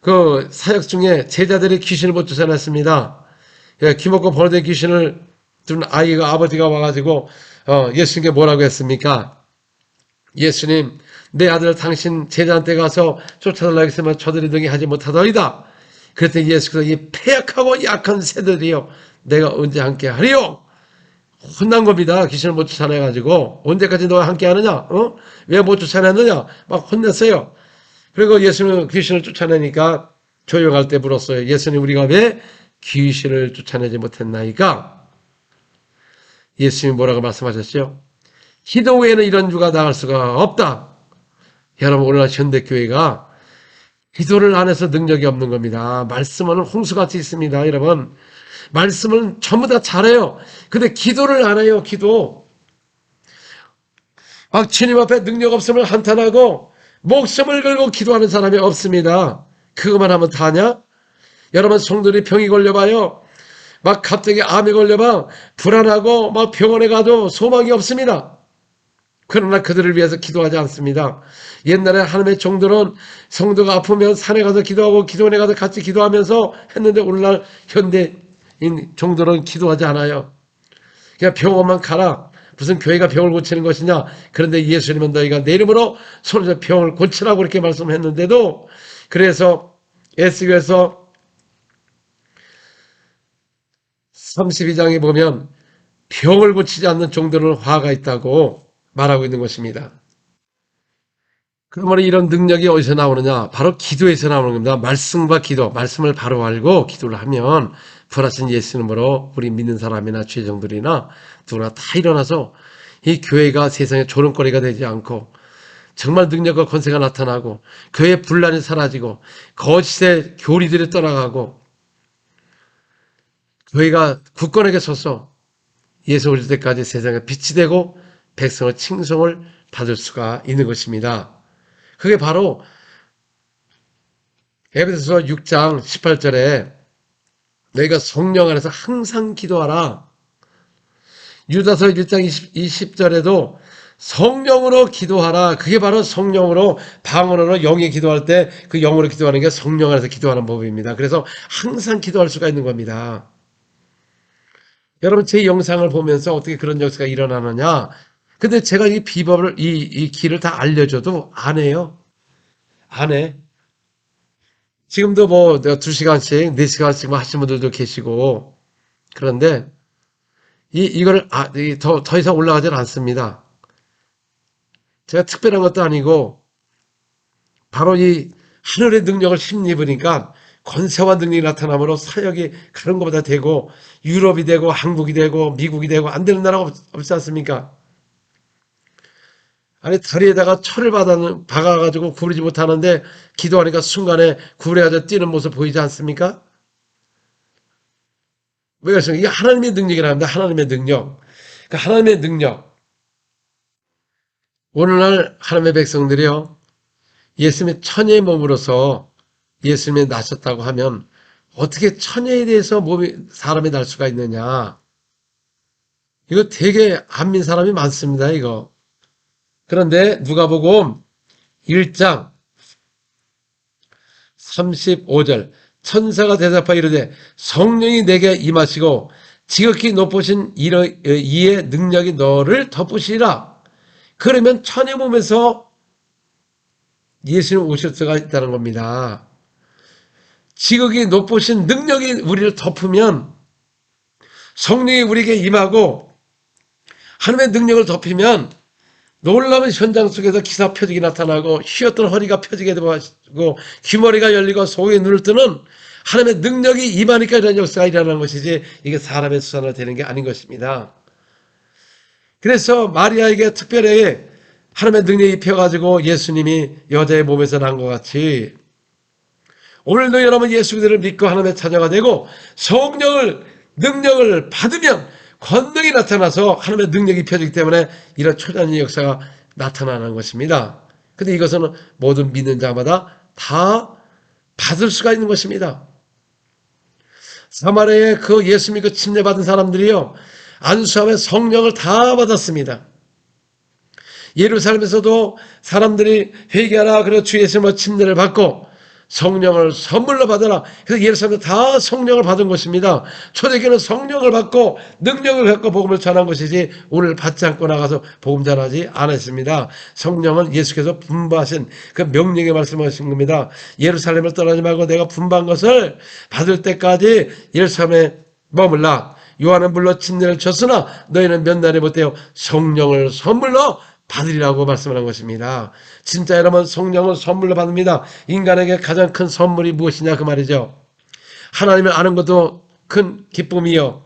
그 사역 중에 제자들이 귀신을 못 쫓아냈습니다. 기먹고 버려진 귀신을 둔 아버지가 와가지고 예수님께 뭐라고 했습니까? 예수님, 내 아들 당신 제자한테 가서 쫓아달라고 했으면 저들이 등이 하지 못하더이다. 그랬더니 예수께서 이 패약하고 약한 새들이요, 내가 언제 함께 하리요? 혼난 겁니다. 귀신을 못 쫓아내가지고. 언제까지 너와 함께 하느냐? 왜 못 쫓아내느냐? 막 혼냈어요. 그리고 예수님은 귀신을 쫓아내니까 조용할 때 물었어요. 예수님, 우리가 왜 귀신을 쫓아내지 못했나이까? 예수님이 뭐라고 말씀하셨죠? 기도 외에는 이런 주가 나갈 수가 없다. 여러분, 오늘날 현대교회가 기도를 안 해서 능력이 없는 겁니다. 말씀은 홍수같이 있습니다. 여러분, 말씀은 전부 다 잘해요. 근데 기도를 안 해요. 기도. 막 주님 앞에 능력 없음을 한탄하고 목숨을 걸고 기도하는 사람이 없습니다. 그것만 하면 다냐? 여러분, 성도들이 병이 걸려봐요. 막 갑자기 암에 걸려봐 불안하고 막 병원에 가도 소망이 없습니다. 그러나 그들을 위해서 기도하지 않습니다. 옛날에 하나님의 종들은 성도가 아프면 산에 가서 기도하고 기도원에 가서 같이 기도하면서 했는데, 오늘날 현대인 종들은 기도하지 않아요. 그냥 병원만 가라. 무슨 교회가 병을 고치는 것이냐. 그런데 예수님은 너희가 내 이름으로 손을 잡아 병을 고치라고 그렇게 말씀했는데도, 그래서 에스겔서 32장에 보면 병을 고치지 않는 종들은 화가 있다고 말하고 있는 것입니다. 그러므로 이런 능력이 어디서 나오느냐? 바로 기도에서 나오는 겁니다. 말씀과 기도, 말씀을 바로 알고 기도를 하면 부활하신 예수 이름으로 우리 믿는 사람이나 죄종들이나 누구나 다 일어나서 이 교회가 세상의 조롱거리가 되지 않고 정말 능력과 권세가 나타나고 교회의 분란이 사라지고 거짓의 교리들이 떠나가고 교회가 굳건하게 서서 예수 오실 때까지 세상에 빛이 되고 백성의 칭송을 받을 수가 있는 것입니다. 그게 바로 에베소서 6장 18절에 너희가 성령 안에서 항상 기도하라. 유다서 1장 20절에도 성령으로 기도하라. 그게 바로 성령으로, 방언으로 영이 기도할 때 그 영으로 기도하는 게 성령 안에서 기도하는 법입니다. 그래서 항상 기도할 수가 있는 겁니다. 여러분, 제 영상을 보면서 어떻게 그런 역사가 일어나느냐? 근데 제가 이 비법을, 이 길을 다 알려줘도 안 해요. 안 해. 지금도 뭐 2시간씩, 4시간씩 하시는 분들도 계시고, 그런데 이거를 더 이상 올라가질 않습니다. 제가 특별한 것도 아니고 바로 이 하늘의 능력을 힘입으니까 권세와 능력이 나타나므로 사역이 그런 것보다 되고, 유럽이 되고 한국이 되고 미국이 되고 안 되는 나라가 없지 않습니까? 아니, 다리에다가 철을 박아가지고 구부리지 못하는데 기도하니까 순간에 구부려가지고 뛰는 모습 보이지 않습니까? 왜 그렇습니까? 이게 하나님의 능력이랍니다. 하나님의 능력. 그러니까 하나님의 능력. 오늘날 하나님의 백성들이요, 예수님의 천녀의 몸으로서 예수님이 나셨다고 하면 어떻게 천녀에 대해서 사람이 날 수가 있느냐. 이거 되게 안 믿는 사람이 많습니다, 이거. 그런데 누가복음 1장 35절, 천사가 대답하여 이르되 성령이 내게 임하시고 지극히 높으신 이의 능력이 너를 덮으시리라. 그러면 천의 몸에서 예수님 오실 수가 있다는 겁니다. 지극히 높으신 능력이 우리를 덮으면, 성령이 우리에게 임하고 하나님의 능력을 덮이면 놀라운 현장 속에서 기사 표적이 나타나고 휘었던 허리가 펴지게 되고 귀머리가 열리고 속에 눈을 뜨는 하나님의 능력이 임하니까 이런 역사가 일어나는 것이지, 이게 사람의 수단으로 되는 게 아닌 것입니다. 그래서 마리아에게 특별히 하나님의 능력이 입혀가지고 예수님이 여자의 몸에서 난 것 같이 오늘도 여러분 예수 그리스도를 믿고 하나님의 자녀가 되고 성령을, 능력을 받으면 권능이 나타나서 하나님의 능력이 입혀지기 때문에 이런 초자연의 역사가 나타나는 것입니다. 근데 이것은 모든 믿는 자마다 다 받을 수가 있는 것입니다. 사마리아에 그 예수 믿고 침례받은 사람들이요, 안수함에 성령을 다 받았습니다. 예루살렘에서도 사람들이 회개하라, 그리고 주 예수님의 침례를 받고 성령을 선물로 받으라. 그래서 예루살렘에 다 성령을 받은 것입니다. 초대교회는 성령을 받고 능력을 갖고 복음을 전한 것이지 오늘 받지 않고 나가서 복음 전하지 않았습니다. 성령은 예수께서 분부하신 그 명령에 말씀하신 겁니다. 예루살렘을 떠나지 말고 내가 분부한 것을 받을 때까지 예루살렘에 머물라. 요한은 물론 침례를 줬으나 너희는 몇 날이 못되어 성령을 선물로 받으리라고 말씀하는 것입니다. 진짜 여러분, 성령을 선물로 받습니다. 인간에게 가장 큰 선물이 무엇이냐 그 말이죠. 하나님을 아는 것도 큰 기쁨이요,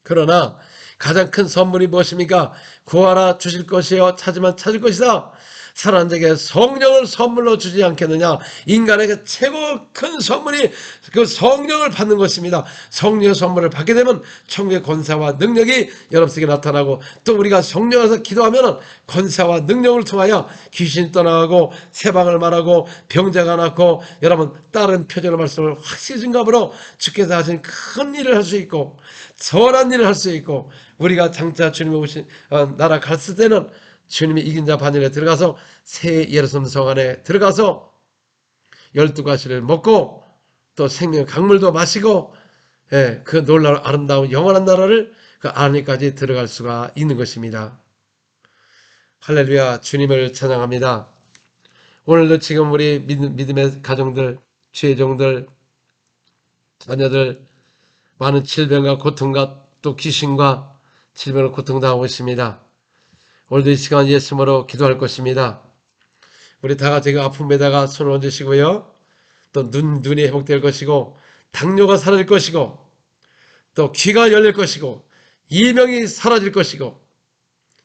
그러나 가장 큰 선물이 무엇입니까? 구하라 주실 것이요, 찾으면 찾을 것이다. 사랑하는 자에게 성령을 선물로 주지 않겠느냐. 인간에게 최고 큰 선물이 그 성령을 받는 것입니다. 성령의 선물을 받게 되면 천국의 권세와 능력이 여러분에게 나타나고, 또 우리가 성령에서 기도하면 권세와 능력을 통하여 귀신이 떠나가고 세방을 말하고 병자가 낫고, 여러분 다른 표적의 말씀을 확실히 증거함으로 주께서 하신 큰 일을 할 수 있고 선한 일을 할 수 있고, 우리가 장차 주님이 오신 나라 갔을 때는 주님이 이긴 자 반열에 들어가서 새 예루살렘 성 안에 들어가서 12가시를 먹고 또 생명의 강물도 마시고, 그 놀라운 아름다운 영원한 나라를 그 안에까지 들어갈 수가 있는 것입니다. 할렐루야, 주님을 찬양합니다. 오늘도 지금 우리 믿음의 가정들, 죄종들, 자녀들 많은 질병과 고통과 또 귀신과 질병과 고통 당하고 있습니다. 오늘도 이 시간 예수님으로 기도할 것입니다. 우리 다 같이 그 아픔에다가 손을 얹으시고요. 또 눈이 회복될 것이고, 당뇨가 사라질 것이고, 또 귀가 열릴 것이고, 이명이 사라질 것이고,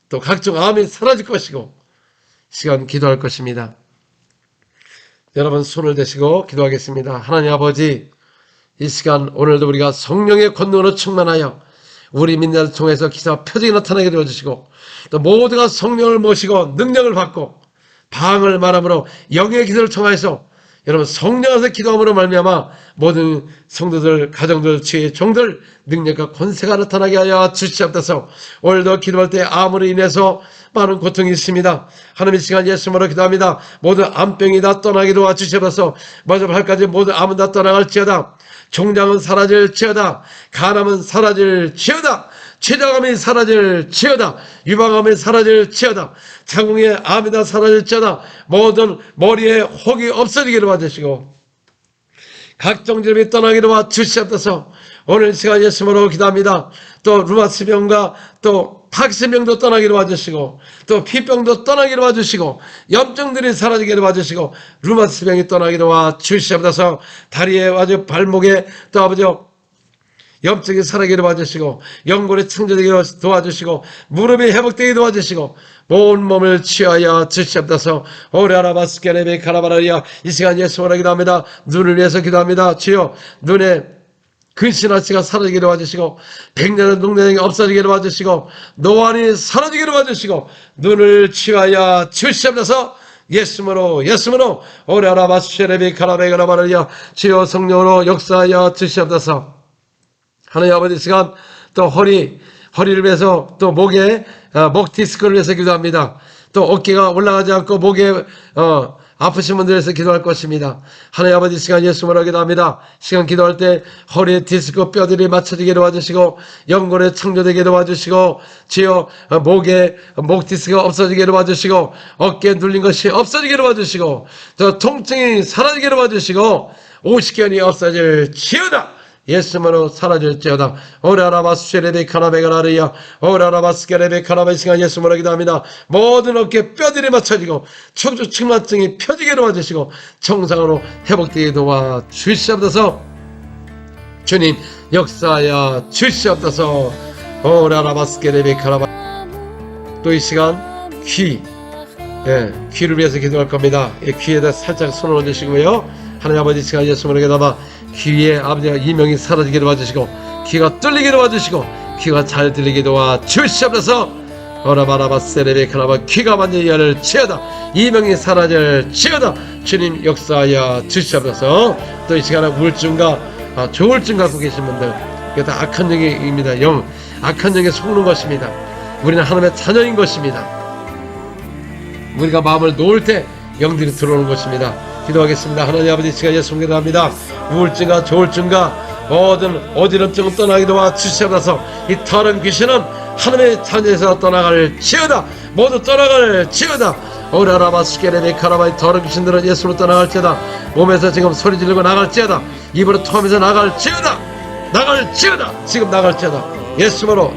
또 각종 암이 사라질 것이고, 시간 기도할 것입니다. 여러분 손을 대시고 기도하겠습니다. 하나님 아버지, 이 시간 오늘도 우리가 성령의 권능으로 충만하여 우리 민낯을 통해서 기사와 표적이 나타나게 되어주시고, 또 모두가 성령을 모시고 능력을 받고 방을 말함으로 영의 기도를 통해서 여러분 성령 안에서 기도함으로 말미암아 모든 성도들, 가정들, 지혜의 종들 능력과 권세가 나타나게 하여 주시옵소서. 오늘도 기도할 때 암으로 인해서 많은 고통이 있습니다. 하나님 이 시간 예수님으로 기도합니다. 모든 암병이 다 떠나게 도와주시옵소서. 먼저 발까지 모든 암은 다 떠나갈지어다. 종장은 사라질지어다. 간암은 사라질지어다. 췌장암이 사라질지어다. 유방암이 사라질지어다. 자궁의 암이 다 사라질지어다. 모든 머리에 혹이 없어지기를 받으시고 각종 질병이 떠나기를 받으시옵소서. 오늘 시간 예수님으로 기도합니다. 또 루마스병과 또 파킨슨병도 떠나기를 받으시고, 또 피병도 떠나기를 받으시고, 염증들이 사라지기를 받으시고, 루마스병이 떠나기를 받으시옵소서. 다리에 아주 발목에 또 아버지 염증이 사라지기를 받으시고, 연골이 청정되기를 도와주시고, 무릎이 회복되기를 도와주시고, 온 몸을 취하여 주시옵소서. 오레아라바스케레베 카라바라리아. 이 시간 예수님으로 기도합니다. 눈을 위해서 기도합니다. 주여, 눈에 근신아치가 사라지기를 도와주시고, 백년의 농내장이 없어지기를 도와주시고, 노안이 사라지기를 도와주시고, 눈을 취하여 주시옵소서. 예수님으로 오레아라바스케레베 카라베 카라바라리아. 주여 성령으로 역사하여 주시옵소서. 하나님 아버지, 시간 또 허리를 위해서, 또 목에 목 디스크를 위해서 기도합니다. 또 어깨가 올라가지 않고 목에 아프신 분들 위해서 기도할 것입니다. 하나님 아버지, 시간 예수님으로 기도합니다. 시간 기도할 때 허리에 디스크 뼈들이 맞춰지게 도와주시고, 연골에 창조되게 도와주시고, 주여 목에 목 디스크가 없어지게 도와주시고, 어깨에 눌린 것이 없어지게 도와주시고, 또 통증이 사라지게 도와주시고, 오십견이 없어질지어다. 예수님으로 사라질지어다. 오라라바스케레베 카나베가라리아. 오라라바스케레베 카나베. 시간 예수님으로 기도합니다. 모든 어깨 뼈들이 맞춰지고 척추 측만증이 펴지게 도와주시고 정상으로 회복되게 도와주시옵소서. 주님 역사하여 주시옵소서. 오라라바스케레베 카나바. 또 이 시간 귀를 위해서 기도할 겁니다. 귀에다 살짝 손을 얹으시고요. 하나님 아버지, 시간 예수님으로 기도하마 귀에 아버지가 이명이 사라지게 도와주시고, 귀가 뚫리게 도와주시고, 귀가 잘 들리게 도와주시옵소서. 오라바라바세레베 카라바. 귀가 완전히 열을지어다. 이명이 사라질지어다. 주님 역사하여 주시옵소서. 또 이 시간에 우울증과 조울증 갖고 계신 분들, 이게 다 악한 영입니다. 악한 영에 속는 것입니다. 우리는 하나님의 자녀인 것입니다. 우리가 마음을 놓을 때 영들이 들어오는 것입니다. 기도하겠습니다. 하나님 아버지, 시간 예수님 기도합니다. 우울증과 조울증과 모든 어지럼증은 떠나게 도와주시옵소서. 이 더러운 귀신은 하나님의 자녀에서 떠나갈지어다. 모두 떠나갈지어다. 오라라바스케레베 카라바이. 더러운 귀신들은 예수로 떠나갈지어다. 몸에서 지금 소리 지르고 나갈지어다. 입으로 토하면서 나갈지어다. 지금 나갈지어다. 예수로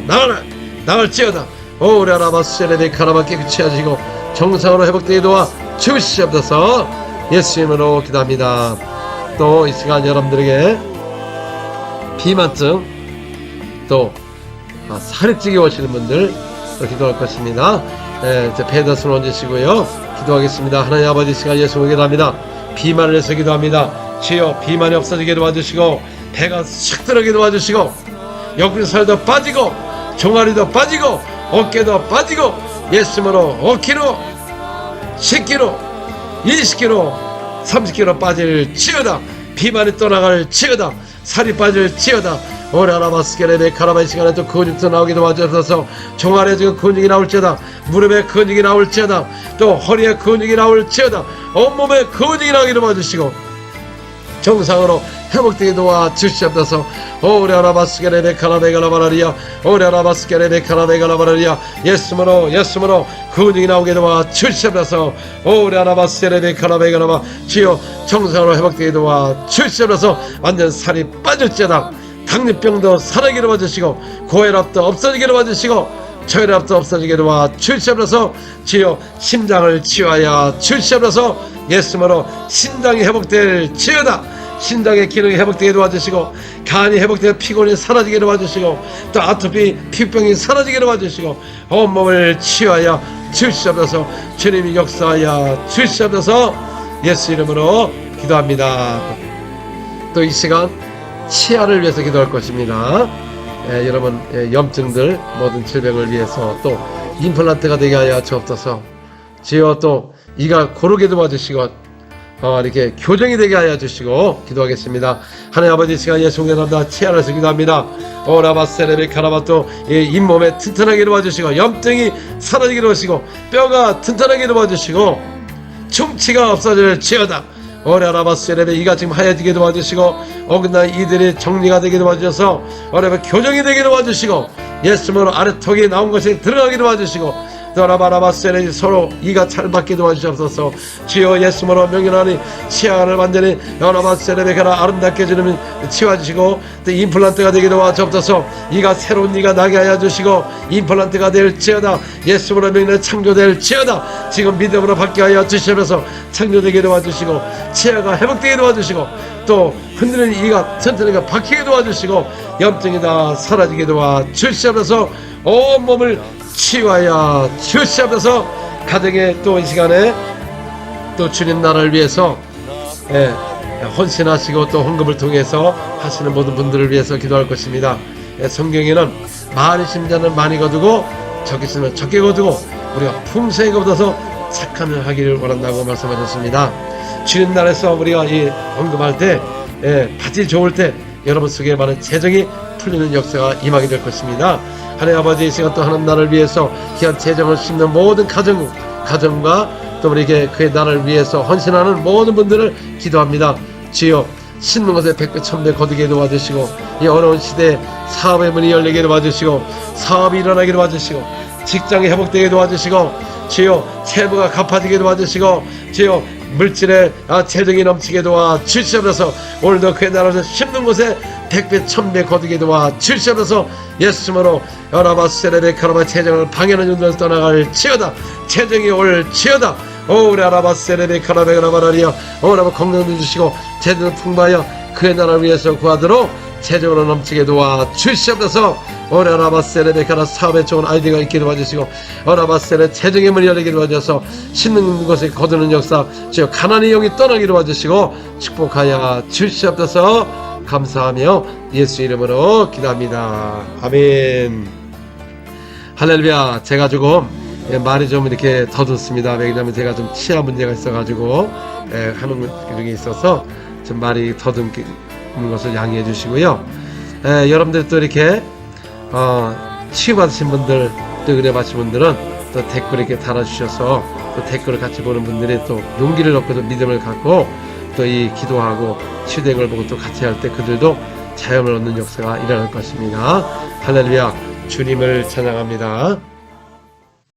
나갈지어다. 오라라바스케레베 카라바. 깨끗이 하시고 정상으로 회복되게 도와주시옵소서. 예수님으로 기도합니다. 또 이 시간 여러분들에게 비만증, 또 살이 찌게 오시는 분들 또 기도할 것입니다. 배에다 손 얹으시고요. 기도하겠습니다. 하나님 아버지, 시간 예수님으로 기도합니다. 비만을 해서 기도합니다. 주여 비만이 없어지게 도와주시고, 배가 쑥 들어게 도와주시고, 옆구리살도 빠지고, 종아리도 빠지고, 어깨도 빠지고, 예수님으로 5kg, 10kg, 20kg, 30kg 빠질지어다. 비만이 떠나갈지어다. 살이 빠질지어다. 오라라바스케레베 카라바이. 시간에 또 근육도 나오게 도와주셔서 종아리에 지금 근육이 나올지어다. 무릎에 근육이 나올지어다. 또 허리에 근육이 나올지어다. 온몸에 근육이 나오게 도와주시고 정상으로 회복되게 도와 주시옵소서. 오레아라바스게레베카라베가라바라리아 오레아라바스게레베카라베가라바라리아 예수으로 근육이 나오게 도와 주시옵소서. 오레아라바스게레베카라베가라바 주여 정상으로 회복되게 도와 주시옵소서. 완전 살이 빠질지어다. 당뇨병도 사라지게 도와주시고 고혈압도 없어지게 도와주시고 저혈압도 없어지게 도와 주시옵소서. 주여 심장을 치유하여 주시옵소서. 예수으로 신장이 회복될 지어다. 신장의 기능이 회복되게 도와주시고 간이 회복되어 피곤이 사라지게 도와주시고 또 아토피 피부병이 사라지게 도와주시고 온몸을 치유하여 주시옵소서. 주님이 역사하여 주시옵소서. 예수 이름으로 기도합니다. 또 이 시간 치아를 위해서 기도할 것입니다. 여러분 염증들 모든 질병을 위해서 또 임플란트가 되게 하여 주옵소서. 주여 또 이가 고르게 도와주시고 이렇게 교정이 되게 하여 주시고 기도하겠습니다. 하나님 아버지 시간 예수 감사합니다. 치아를 위해서 기도합니다. 오라바세레베 카라바또 잇몸에 튼튼하게 도와주시고 염증이 사라지게 도와주시고 뼈가 튼튼하게 도와주시고 충치가 없어질 지어다. 오라바세레베 이가 지금 하얘지게 도와주시고 어긋난 이들이 정리가 되게 도와주셔서 오라바 교정이 되게 도와주시고 예수님으로 아래턱이 나온 것이 들어가게 도와주시고 라바라바세레 서로 이가 잘 맞게 도와주시옵소서. 주여 예수님으로 명령하니 치아를 완전히 라바세레베가라 아름답게 주는 치워주시고 또 임플란트가 되게 도와주옵소서. 이가 새로운 이가 나게 하여 주시고 임플란트가 될지어다. 예수님으로 명령 창조될지어다. 지금 믿음으로 받게 하여 주시면서 창조되게 도와주시고 치아가 회복되게 도와주시고 또 흔드는 이가 튼튼하게 박히게 도와주시고 염증이 다 사라지게 도와주시면서 온몸을 치유하여 주시옵소서. 가정에 또 이 시간에 또 주님 나라를 위해서 헌신하시고 또 헌금을 통해서 하시는 모든 분들을 위해서 기도할 것입니다. 성경에는 많이 심자는 많이 거두고 적게 심으면 적게 거두고 우리가 풍성히 거둬서 착한 일 하기를 원한다고 말씀하셨습니다. 주님 나라에서 우리가 이 헌금할 때 받기 좋을 때 여러분 속에 많은 재정이 풀리는 역사가 임하게 될 것입니다. 하나님 아버지 이 시간 또 하나님 나라를 위해서 귀한 재정을 심는 모든 가정과 또 우리에게 그의 나라를 위해서 헌신하는 모든 분들을 기도합니다. 주여 심는 것에 100배 1000배 거두게 도와주시고 이 어려운 시대에 사업의 문이 열리게 도와주시고 사업이 일어나게 도와주시고 직장이 회복되게 도와주시고 주여 채무가 갚아지게 도와주시고 주여 물질의 재정이 넘치게 도와주시옵소서. 오늘도 그의 나라에서 심는 곳에 100배 1000배 거두게 도와주시옵소서. 예수님으로 여라바세레베 카라바 재정을 방해하는 용도에서 떠나갈 지어다. 재정이 올 지어다. 우리 아라바세레베 카라베 라바라리아 오라바 건강도 주시고 재정을 풍부하여 그의 나라를 위해서 구하도록 재정으로 넘치게 도와주시옵소서. 오라바세레베카라 사업에 좋은 아이디어가 있게 도와주시고 오라바세레 재정의 문이 열리게 도와주셔서 심는 것에 거두는 역사 주여 가난의 영이 떠나게 도와주시고 축복하여 주시옵소서. 감사하며 예수 이름으로 기도합니다. 아멘. 할렐루야. 제가 조금 말이 좀 이렇게 더듬습니다. 왜냐하면 제가 좀 치아 문제가 있어가지고 하는 중에 있어서 좀 말이 더듬는 것을 양해해 주시고요. 여러분들 또 이렇게 치유받으신 분들 또 은혜 받으신 분들은 또 댓글 이렇게 달아주셔서 또 댓글을 같이 보는 분들이 또 용기를 얻고 또 믿음을 갖고 또 이 기도하고 치유된 걸 보고 또 같이 할 때 그들도 자유를 얻는 역사가 일어날 것입니다. 할렐루야. 주님을 찬양합니다.